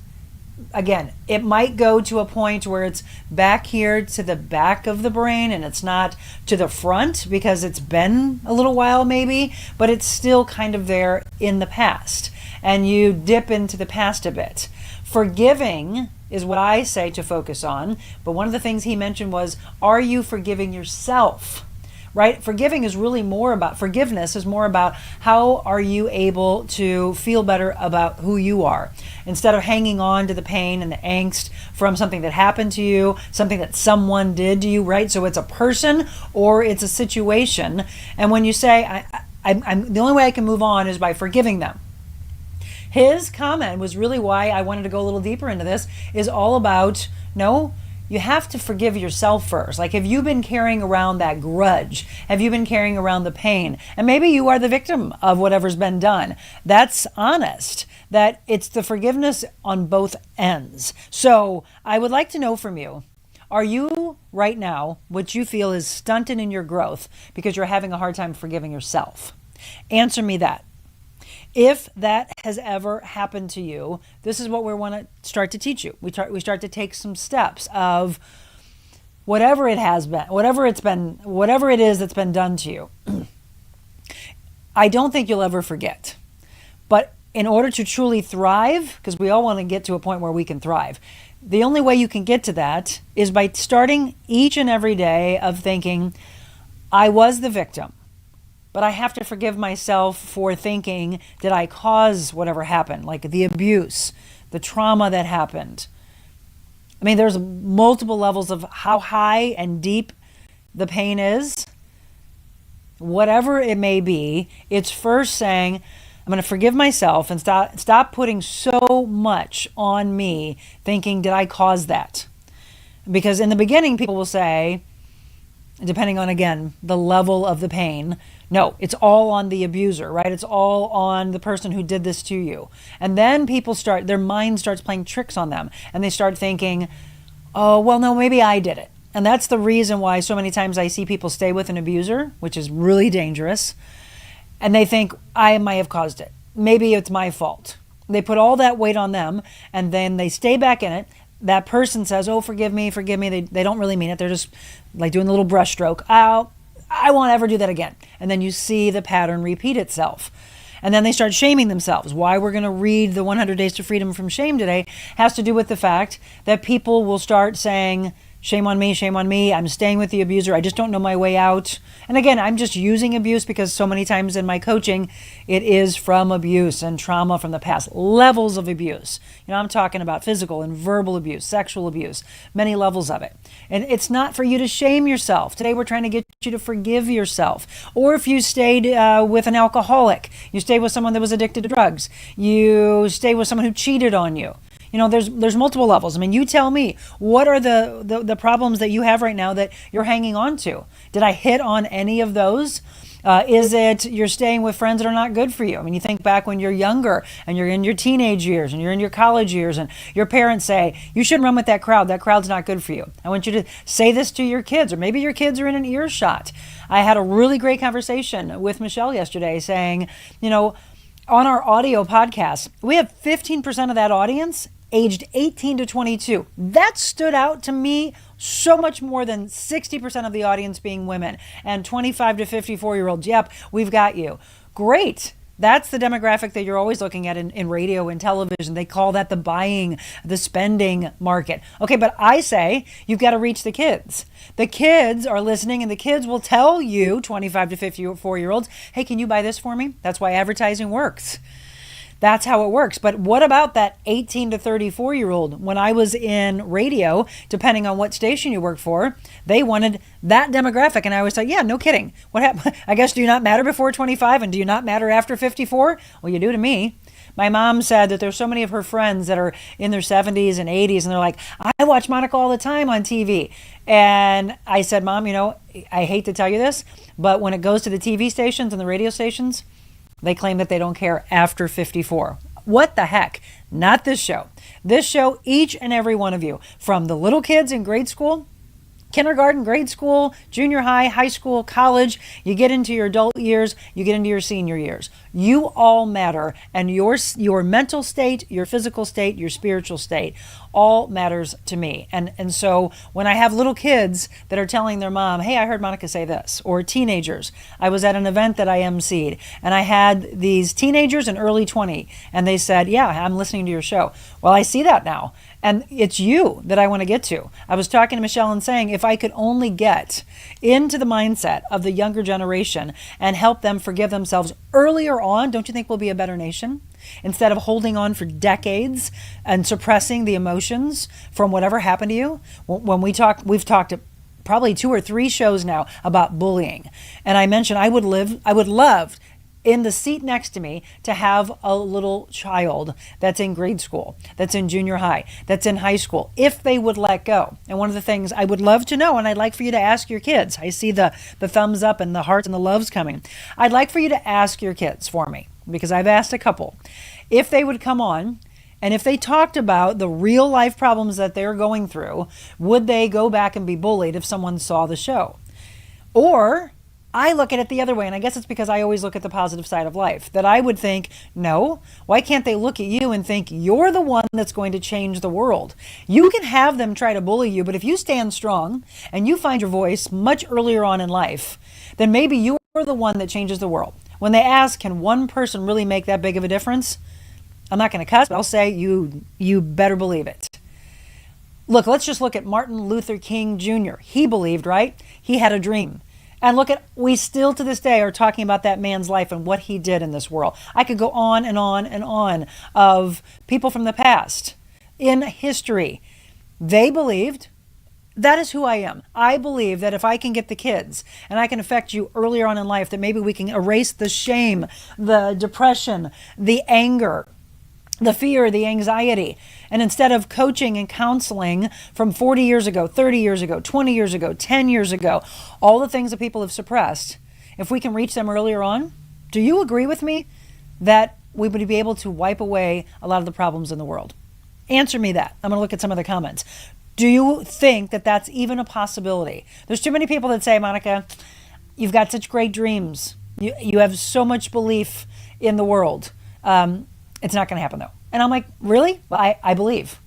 Again, it might go to a point where it's back here to the back of the brain and it's not to the front because it's been a little while maybe, but it's still kind of there in the past. And you dip into the past a bit. Forgiving is what I say to focus on, but one of the things he mentioned was, are you forgiving yourself? Right? Forgiving is really more about, forgiveness is more about how are you able to feel better about who you are instead of hanging on to the pain and the angst from something that happened to you, something that someone did to you, right? So it's a person or it's a situation. And when you say, I'm the only way I can move on is by forgiving them. His comment was really why I wanted to go a little deeper into this, is all about, no, you have to forgive yourself first. Like, have you been carrying around that grudge? Have you been carrying around the pain? And maybe you are the victim of whatever's been done. That's honest, that it's the forgiveness on both ends. So I would like to know from you, are you right now, what you feel is stunted in your growth because you're having a hard time forgiving yourself? Answer me that. If that has ever happened to you, this is what we want to start to teach you. We start to take some steps of whatever it has been, whatever it is that's been done to you, I don't think you'll ever forget. But in order to truly thrive, because we all want to get to a point where we can thrive, the only way you can get to that is by starting each and every day of thinking, I was the victim, but I have to forgive myself for thinking, did I cause whatever happened, like the abuse, the trauma that happened? I mean, there's multiple levels of how high and deep the pain is. Whatever it may be, it's first saying, I'm going to forgive myself and stop putting so much on me, thinking, did I cause that? Because in the beginning, people will say, depending on, again, the level of the pain, no, it's all on the abuser, right? It's all on the person who did this to you. And then people their mind starts playing tricks on them, and they start thinking, oh, well, no, maybe I did it. And that's the reason why so many times I see people stay with an abuser, which is really dangerous. And they think, I might have caused it. Maybe it's my fault. They put all that weight on them, and then they stay back in it. That person says, oh, forgive me. They don't really mean it. They're just like doing a little brushstroke. I won't ever do that again. And then you see the pattern repeat itself. And then they start shaming themselves. Why we're going to read the 100 Days to Freedom from Shame today has to do with the fact that people will start saying, shame on me, I'm staying with the abuser, I just don't know my way out. And again, I'm just using abuse because so many times in my coaching, it is from abuse and trauma from the past, levels of abuse. You know, I'm talking about physical and verbal abuse, sexual abuse, many levels of it. And it's not for you to shame yourself. Today, we're trying to get you to forgive yourself. Or if you stayed with an alcoholic, you stayed with someone that was addicted to drugs, you stayed with someone who cheated on you. You know, there's multiple levels. I mean, you tell me, what are the problems that you have right now that you're hanging on to? Did I hit on any of those? Is it you're staying with friends that are not good for you? I mean, you think back when you're younger and you're in your teenage years and you're in your college years and your parents say, you shouldn't run with that crowd. That crowd's not good for you. I want you to say this to your kids, or maybe your kids are in an earshot. I had a really great conversation with Michelle yesterday saying, you know, on our audio podcast, we have 15% of that audience aged 18 to 22. That stood out to me so much more than 60% of the audience being women and 25 to 54-year-olds. Yep, we've got you. Great. That's the demographic that you're always looking at in radio and television. They call that the spending market. Okay, but I say you've got to reach the kids. The kids are listening, and the kids will tell you, 25 to 54-year-olds, hey, can you buy this for me? That's why advertising works. That's how it works. But what about that 18 to 34-year-old? When I was in radio, depending on what station you work for, they wanted that demographic. And I always thought, yeah, no kidding. What happened? I guess, do you not matter before 25 and do you not matter after 54? Well, you do to me. My mom said that there's so many of her friends that are in their 70s and 80s, and they're like, I watch Monica all the time on TV. And I said, Mom, you know, I hate to tell you this, but when it goes to the TV stations and the radio stations, they claim that they don't care after 54. What the heck? Not this show. This show, each and every one of you, from the little kids in grade school, kindergarten, grade school, junior high, high school, college, you get into your adult years, you get into your senior years. You all matter, and your mental state, your physical state, your spiritual state all matters to me. And so when I have little kids that are telling their mom, hey, I heard Monica say this, or teenagers, I was at an event that I emceed, and I had these teenagers in early 20, and they said, yeah, I'm listening to your show. Well, I see that now. And it's you that I want to get to. I was talking to Michelle and saying, if I could only get into the mindset of the younger generation and help them forgive themselves earlier on, don't you think we'll be a better nation? Instead of holding on for decades and suppressing the emotions from whatever happened to you. When we've talked probably 2 or 3 shows now about bullying. And I mentioned I would love in the seat next to me to have a little child that's in grade school, that's in junior high, that's in high school, if they would let go. And one of the things I would love to know, and I'd like for you to ask your kids, I see the thumbs up and the hearts and the loves coming. I'd like for you to ask your kids for me, because I've asked a couple, if they would come on and if they talked about the real life problems that they're going through, would they go back and be bullied if someone saw the show? Or I look at it the other way, and I guess it's because I always look at the positive side of life, that I would think, no, why can't they look at you and think you're the one that's going to change the world? You can have them try to bully you, but if you stand strong and you find your voice much earlier on in life, then maybe you're the one that changes the world. When they ask, can one person really make that big of a difference? I'm not going to cuss, but I'll say you better believe it. Look, let's just look at Martin Luther King Jr. He believed, right? He had a dream. And look at, we still to this day are talking about that man's life and what he did in this world. I could go on and on and on of people from the past in history. They believed, that is who I am. I believe that if I can get the kids and I can affect you earlier on in life, that maybe we can erase the shame, the depression, the anger, the fear, the anxiety. And instead of coaching and counseling from 40 years ago, 30 years ago, 20 years ago, 10 years ago, all the things that people have suppressed, if we can reach them earlier on, do you agree with me that we would be able to wipe away a lot of the problems in the world? Answer me that. I'm going to look at some of the comments. Do you think that that's even a possibility? There's too many people that say, Monica, you've got such great dreams. You have so much belief in the world. It's not going to happen though. And I'm like, really? Well, I believe.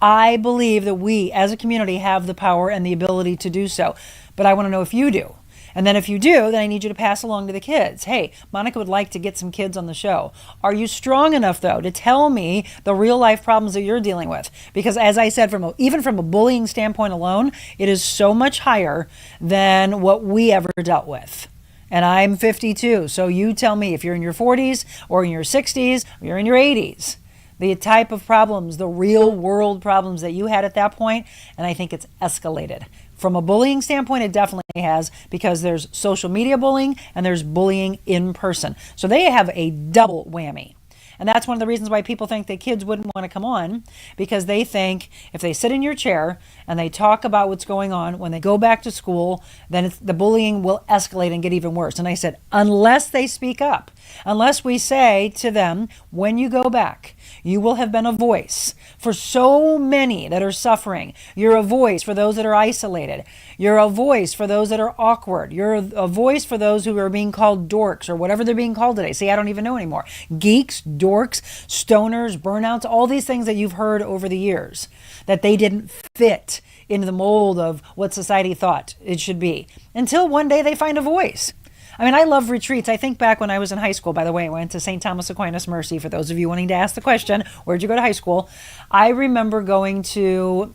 I believe that we as a community have the power and the ability to do so. But I want to know if you do. And then if you do, then I need you to pass along to the kids. Hey, Monica would like to get some kids on the show. Are you strong enough though to tell me the real life problems that you're dealing with? Because as I said, even from a bullying standpoint alone, it is so much higher than what we ever dealt with. And I'm 52, so you tell me if you're in your 40s or in your 60s or you're in your 80s, the type of problems, the real world problems that you had at that point, and I think it's escalated. From a bullying standpoint, it definitely has, because there's social media bullying and there's bullying in person. So they have a double whammy. And that's one of the reasons why people think that kids wouldn't want to come on, because they think if they sit in your chair and they talk about what's going on, when they go back to school, then the bullying will escalate and get even worse. And I said, unless they speak up, unless we say to them, when you go back, you will have been a voice for so many that are suffering. You're a voice for those that are isolated. You're a voice for those that are awkward. You're a voice for those who are being called dorks or whatever they're being called today. See, I don't even know anymore. Geeks, dorks, stoners, burnouts, all these things that you've heard over the years, that they didn't fit into the mold of what society thought it should be, until one day they find a voice. I mean, I love retreats. I think back when I was in high school, by the way, I went to St. Thomas Aquinas Mercy. For those of you wanting to ask the question, where'd you go to high school? I remember going to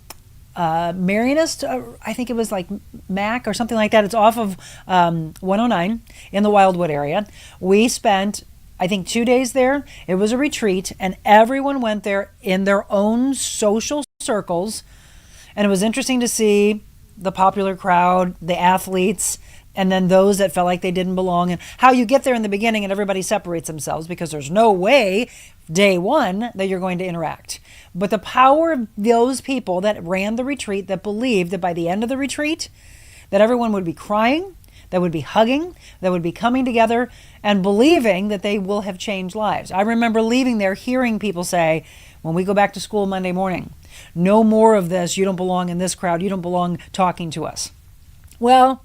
Marianist, I think it was like Mac or something like that. It's off of 109 in the Wildwood area. We spent, I think, 2 days there. It was a retreat, and everyone went there in their own social circles. And it was interesting to see the popular crowd, the athletes, and then those that felt like they didn't belong, and how you get there in the beginning and everybody separates themselves because there's no way day one that you're going to interact. But the power of those people that ran the retreat, that believed that by the end of the retreat, that everyone would be crying, that would be hugging, that would be coming together and believing that they will have changed lives. I remember leaving there hearing people say, when we go back to school Monday morning, no more of this, you don't belong in this crowd, you don't belong talking to us. Well,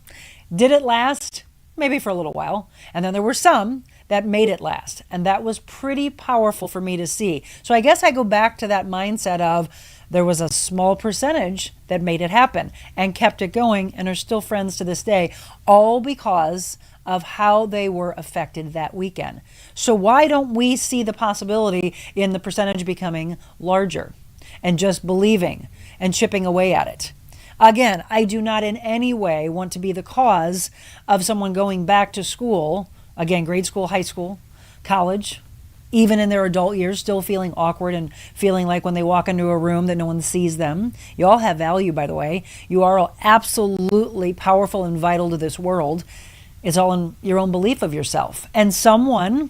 did it last? Maybe for a little while. And then there were some that made it last. And that was pretty powerful for me to see. So I guess I go back to that mindset of there was a small percentage that made it happen and kept it going and are still friends to this day, all because of how they were affected that weekend. So why don't we see the possibility in the percentage becoming larger and just believing and chipping away at it? Again, I do not in any way want to be the cause of someone going back to school, again, grade school, high school, college, even in their adult years, still feeling awkward and feeling like when they walk into a room that no one sees them. You all have value, by the way. You are all absolutely powerful and vital to this world. It's all in your own belief of yourself. And someone,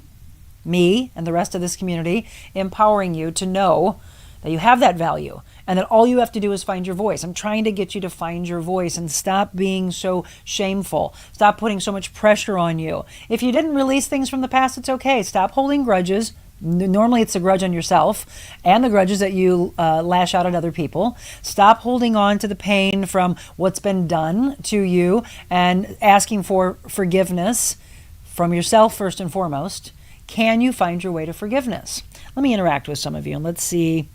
me and the rest of this community, empowering you to know that you have that value. And that all you have to do is find your voice. I'm trying to get you to find your voice and stop being so shameful. Stop putting so much pressure on you. If you didn't release things from the past, it's okay. Stop holding grudges. Normally it's a grudge on yourself and the grudges that you lash out at other people. Stop holding on to the pain from what's been done to you and asking for forgiveness from yourself first and foremost. Can you find your way to forgiveness? Let me interact with some of you and let's see.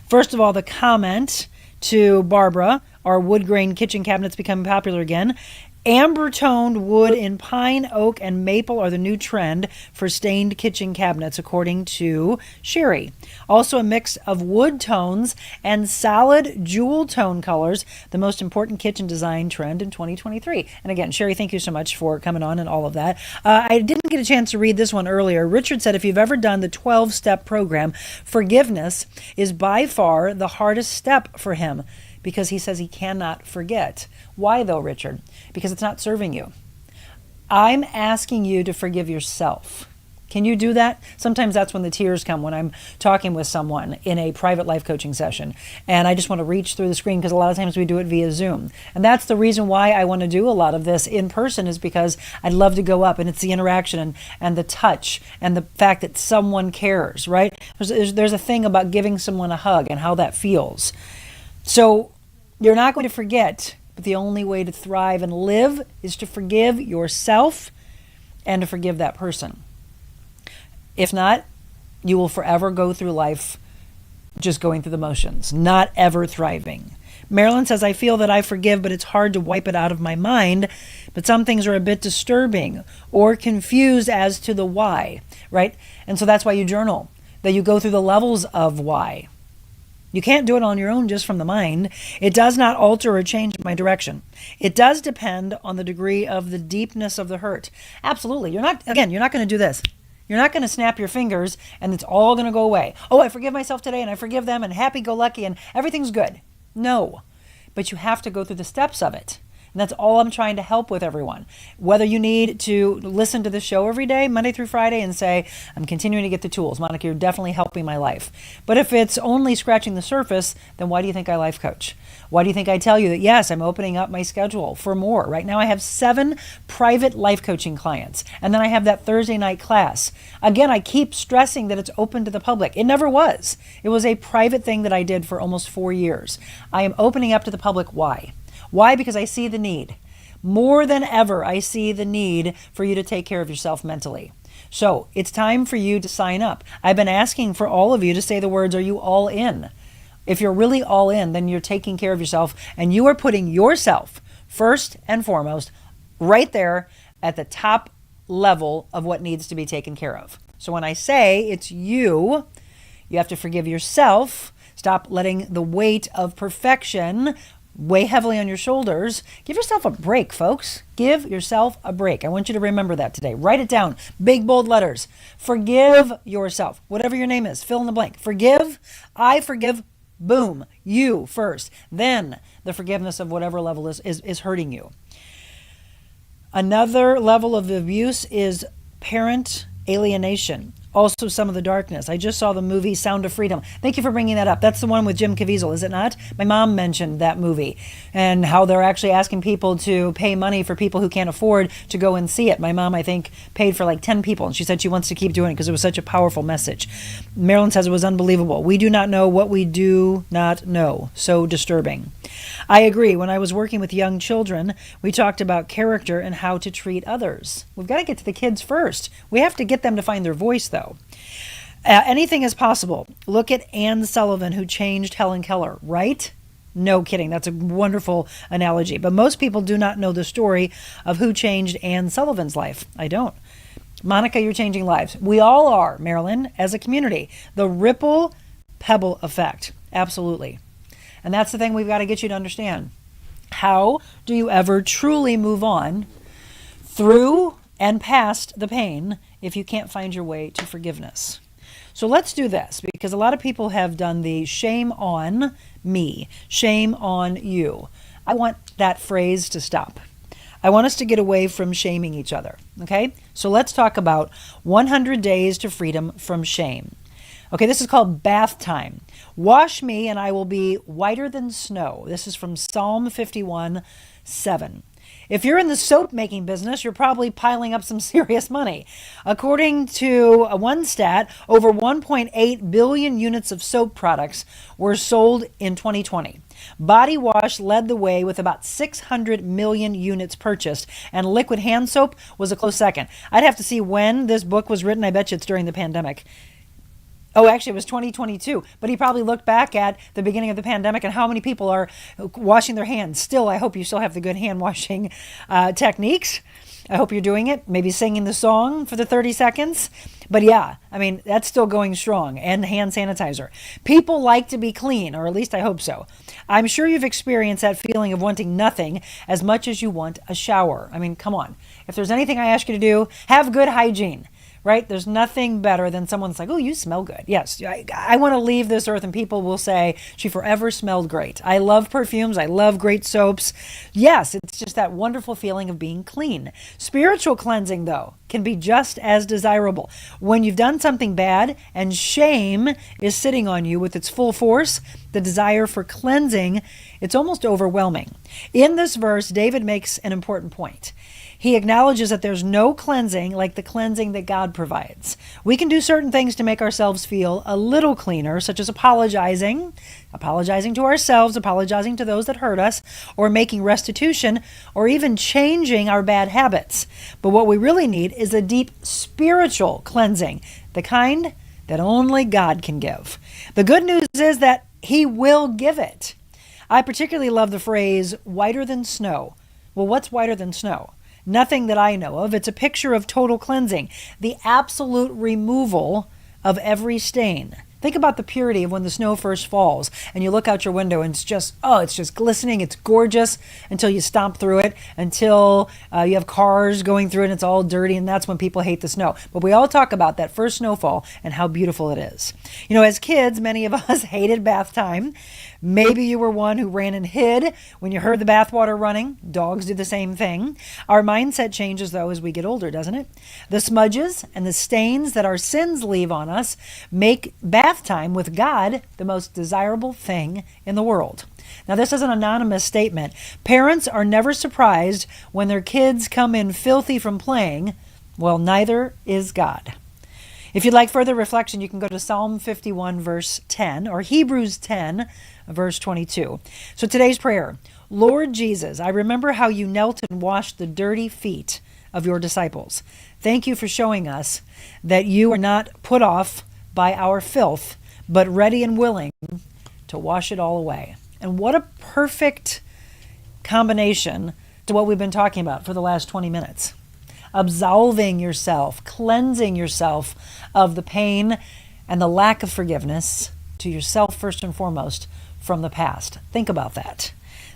First of all, the comment to Barbara, are wood grain kitchen cabinets becoming popular again? Amber toned wood in pine, oak, and maple are the new trend for stained kitchen cabinets, according to Sherry. Also a mix of wood tones and solid jewel tone colors, the most important kitchen design trend in 2023. And again, Sherry, thank you so much for coming on and all of that. I didn't get a chance to read this one earlier. Richard said if you've ever done the 12-step program, forgiveness is by far the hardest step for him, because he says he cannot forget. Why though, Richard? Because it's not serving you. I'm asking you to forgive yourself. Can you do that? Sometimes that's when the tears come, when I'm talking with someone in a private life coaching session. And I just want to reach through the screen, because a lot of times we do it via Zoom. And that's the reason why I want to do a lot of this in person, is because I'd love to go up, and it's the interaction and the touch and the fact that someone cares, right? There's a thing about giving someone a hug and how that feels. So you're not going to forget, but the only way to thrive and live is to forgive yourself and to forgive that person. If not, you will forever go through life just going through the motions, not ever thriving. Marilyn says, I feel that I forgive, but it's hard to wipe it out of my mind. But some things are a bit disturbing or confused as to the why, right? And so that's why you journal, that you go through the levels of why. You can't do it on your own just from the mind. It does not alter or change my direction. It does depend on the degree of the deepness of the hurt. Absolutely. You're not going to do this. You're not going to snap your fingers and it's all going to go away. Oh, I forgive myself today and I forgive them and happy-go-lucky and everything's good. No, but you have to go through the steps of it. And that's all I'm trying to help with everyone. Whether you need to listen to the show every day, Monday through Friday, and say, I'm continuing to get the tools. Monica, you're definitely helping my life. But if it's only scratching the surface, then why do you think I life coach? Why do you think I tell you that, yes, I'm opening up my schedule for more? Right now I have 7 private life coaching clients. And then I have that Thursday night class. Again, I keep stressing that it's open to the public. It never was. It was a private thing that I did for almost 4 years. I am opening up to the public. Why? Why? Because I see the need. More than ever, I see the need for you to take care of yourself mentally. So it's time for you to sign up. I've been asking for all of you to say the words, are you all in? If you're really all in, then you're taking care of yourself and you are putting yourself first and foremost right there at the top level of what needs to be taken care of. So when I say it's you, you have to forgive yourself. Stop letting the weight of perfection weigh heavily on your shoulders. Give yourself a break, folks. Give yourself a break. I want you to remember that today. Write it down. Big, bold letters. Forgive yourself. Whatever your name is, fill in the blank. Forgive. I forgive. Boom. You first. Then the forgiveness of whatever level is hurting you. Another level of abuse is parent alienation. Also some of the darkness. I just saw the movie Sound of Freedom. Thank you for bringing that up. That's the one with Jim Caviezel, is it not? My mom mentioned that movie and how they're actually asking people to pay money for people who can't afford to go and see it. My mom, I think, paid for like 10 people, and she said she wants to keep doing it because it was such a powerful message. Marilyn says it was unbelievable. We do not know what we do not know. So disturbing. I agree. When I was working with young children, we talked about character and how to treat others. We've got to get to the kids first. We have to get them to find their voice, though. Anything is possible. Look at Anne Sullivan, who changed Helen Keller, right? No kidding. That's a wonderful analogy. But most people do not know the story of who changed Anne Sullivan's life. I don't. Monica, you're changing lives. We all are, Marilyn, as a community. The ripple pebble effect. Absolutely. And that's the thing we've got to get you to understand. How do you ever truly move on through and past the pain if you can't find your way to forgiveness? So let's do this, because a lot of people have done the shame on me, shame on you. I want that phrase to stop. I want us to get away from shaming each other, okay? So let's talk about 100 days to freedom from shame. Okay, this is called bath time. Wash me and I will be whiter than snow. This is from Psalm 51:7. If you're in the soap making business, you're probably piling up some serious money. According to one stat, over 1.8 billion units of soap products were sold in 2020. Body wash led the way with about 600 million units purchased, and liquid hand soap was a close second. I'd have to see when this book was written. I bet you it's during the pandemic. Oh, actually, it was 2022. But he probably looked back at the beginning of the pandemic and how many people are washing their hands. Still, I hope you still have the good hand washing techniques. I hope you're doing it, maybe singing the song for the 30 seconds. But yeah, I mean, that's still going strong. And hand sanitizer. People like to be clean, or at least I hope so. I'm sure you've experienced that feeling of wanting nothing as much as you want a shower. I mean, come on. If there's anything I ask you to do, have good hygiene. Right? There's nothing better than someone that's like, oh, you smell good. Yes, I want to leave this earth and people will say, she forever smelled great. I love perfumes. I love great soaps. Yes, it's just that wonderful feeling of being clean. Spiritual cleansing, though, can be just as desirable. When you've done something bad and shame is sitting on you with its full force, the desire for cleansing, it's almost overwhelming. In this verse, David makes an important point. He acknowledges that there's no cleansing like the cleansing that God provides. We can do certain things to make ourselves feel a little cleaner, such as apologizing to ourselves, apologizing to those that hurt us, or making restitution, or even changing our bad habits. But what we really need is a deep spiritual cleansing, the kind that only God can give. The good news is that He will give it. I particularly love the phrase, whiter than snow. Well, what's whiter than snow? Nothing that I know of. It's a picture of total cleansing, the absolute removal of every stain. Think about the purity of when the snow first falls and you look out your window and it's just glistening. It's gorgeous until you stomp through it, until you have cars going through it and it's all dirty, and that's when people hate the snow. But we all talk about that first snowfall and how beautiful it is. You know, as kids, many of us hated bath time. Maybe you were one who ran and hid when you heard the bathwater running. Dogs do the same thing. Our mindset changes, though, as we get older, doesn't it? The smudges and the stains that our sins leave on us make bath time with God the most desirable thing in the world. Now, this is an anonymous statement. Parents are never surprised when their kids come in filthy from playing. Well, neither is God. If you'd like further reflection, you can go to Psalm 51, verse 10, or Hebrews 10, verse 22. So today's prayer, Lord Jesus, I remember how you knelt and washed the dirty feet of your disciples. Thank you for showing us that you are not put off by our filth, but ready and willing to wash it all away. And what a perfect combination to what we've been talking about for the last 20 minutes. Absolving yourself, cleansing yourself of the pain and the lack of forgiveness to yourself first and foremost from the past. Think about that.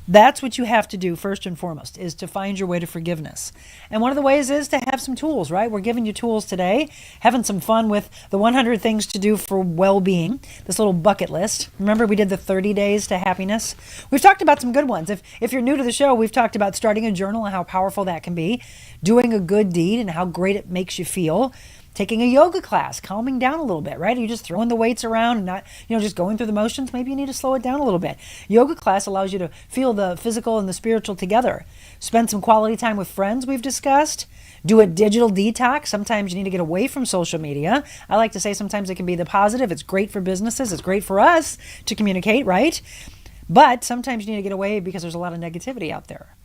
That's what you have to do first and foremost, is to find your way to forgiveness. And one of the ways is to have some tools, right? We're giving you tools today, having some fun with the 100 things to do for well-being, this little bucket list. Remember, we did the 30 days to happiness. We've talked about some good ones. If you're new to the show, we've talked about starting a journal and how powerful that can be, doing a good deed and how great it makes you feel, taking a yoga class, calming down a little bit, right? You're just throwing the weights around and not, just going through the motions. Maybe you need to slow it down a little bit. Yoga class allows you to feel the physical and the spiritual together. Spend some quality time with friends, we've discussed. Do a digital detox. Sometimes you need to get away from social media. I like to say sometimes it can be the positive. It's great for businesses. It's great for us to communicate, right? But sometimes you need to get away because there's a lot of negativity out there.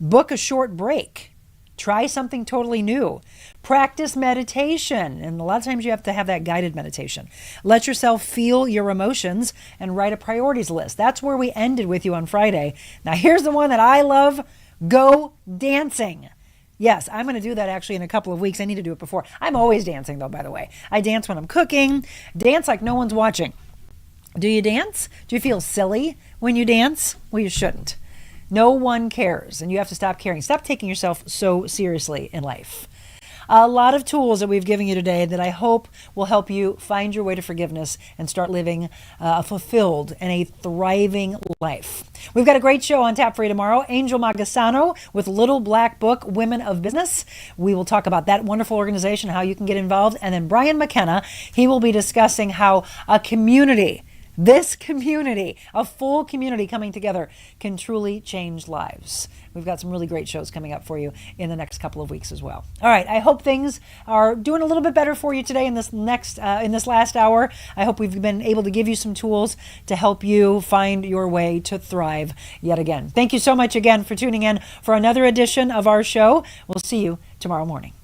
Book a short break. Try something totally new. Practice meditation. And a lot of times you have to have that guided meditation. Let yourself feel your emotions and write a priorities list. That's where we ended with you on Friday. Now here's the one that I love. Go dancing. Yes, I'm going to do that actually in a couple of weeks. I need to do it before. I'm always dancing though, by the way. I dance when I'm cooking. Dance like no one's watching. Do you dance? Do you feel silly when you dance? Well, you shouldn't. No one cares, and you have to stop caring. Stop taking yourself so seriously in life. A lot of tools that we've given you today that I hope will help you find your way to forgiveness and start living a fulfilled and a thriving life. We've got a great show on tap for you tomorrow. Angel Magasano with Little Black Book, Women of Business. We will talk about that wonderful organization, how you can get involved. And then Brian McKenna, he will be discussing how a community This community, a full community coming together, can truly change lives. We've got some really great shows coming up for you in the next couple of weeks as well. All right, I hope things are doing a little bit better for you today in this last hour. I hope we've been able to give you some tools to help you find your way to thrive yet again. Thank you so much again for tuning in for another edition of our show. We'll see you tomorrow morning.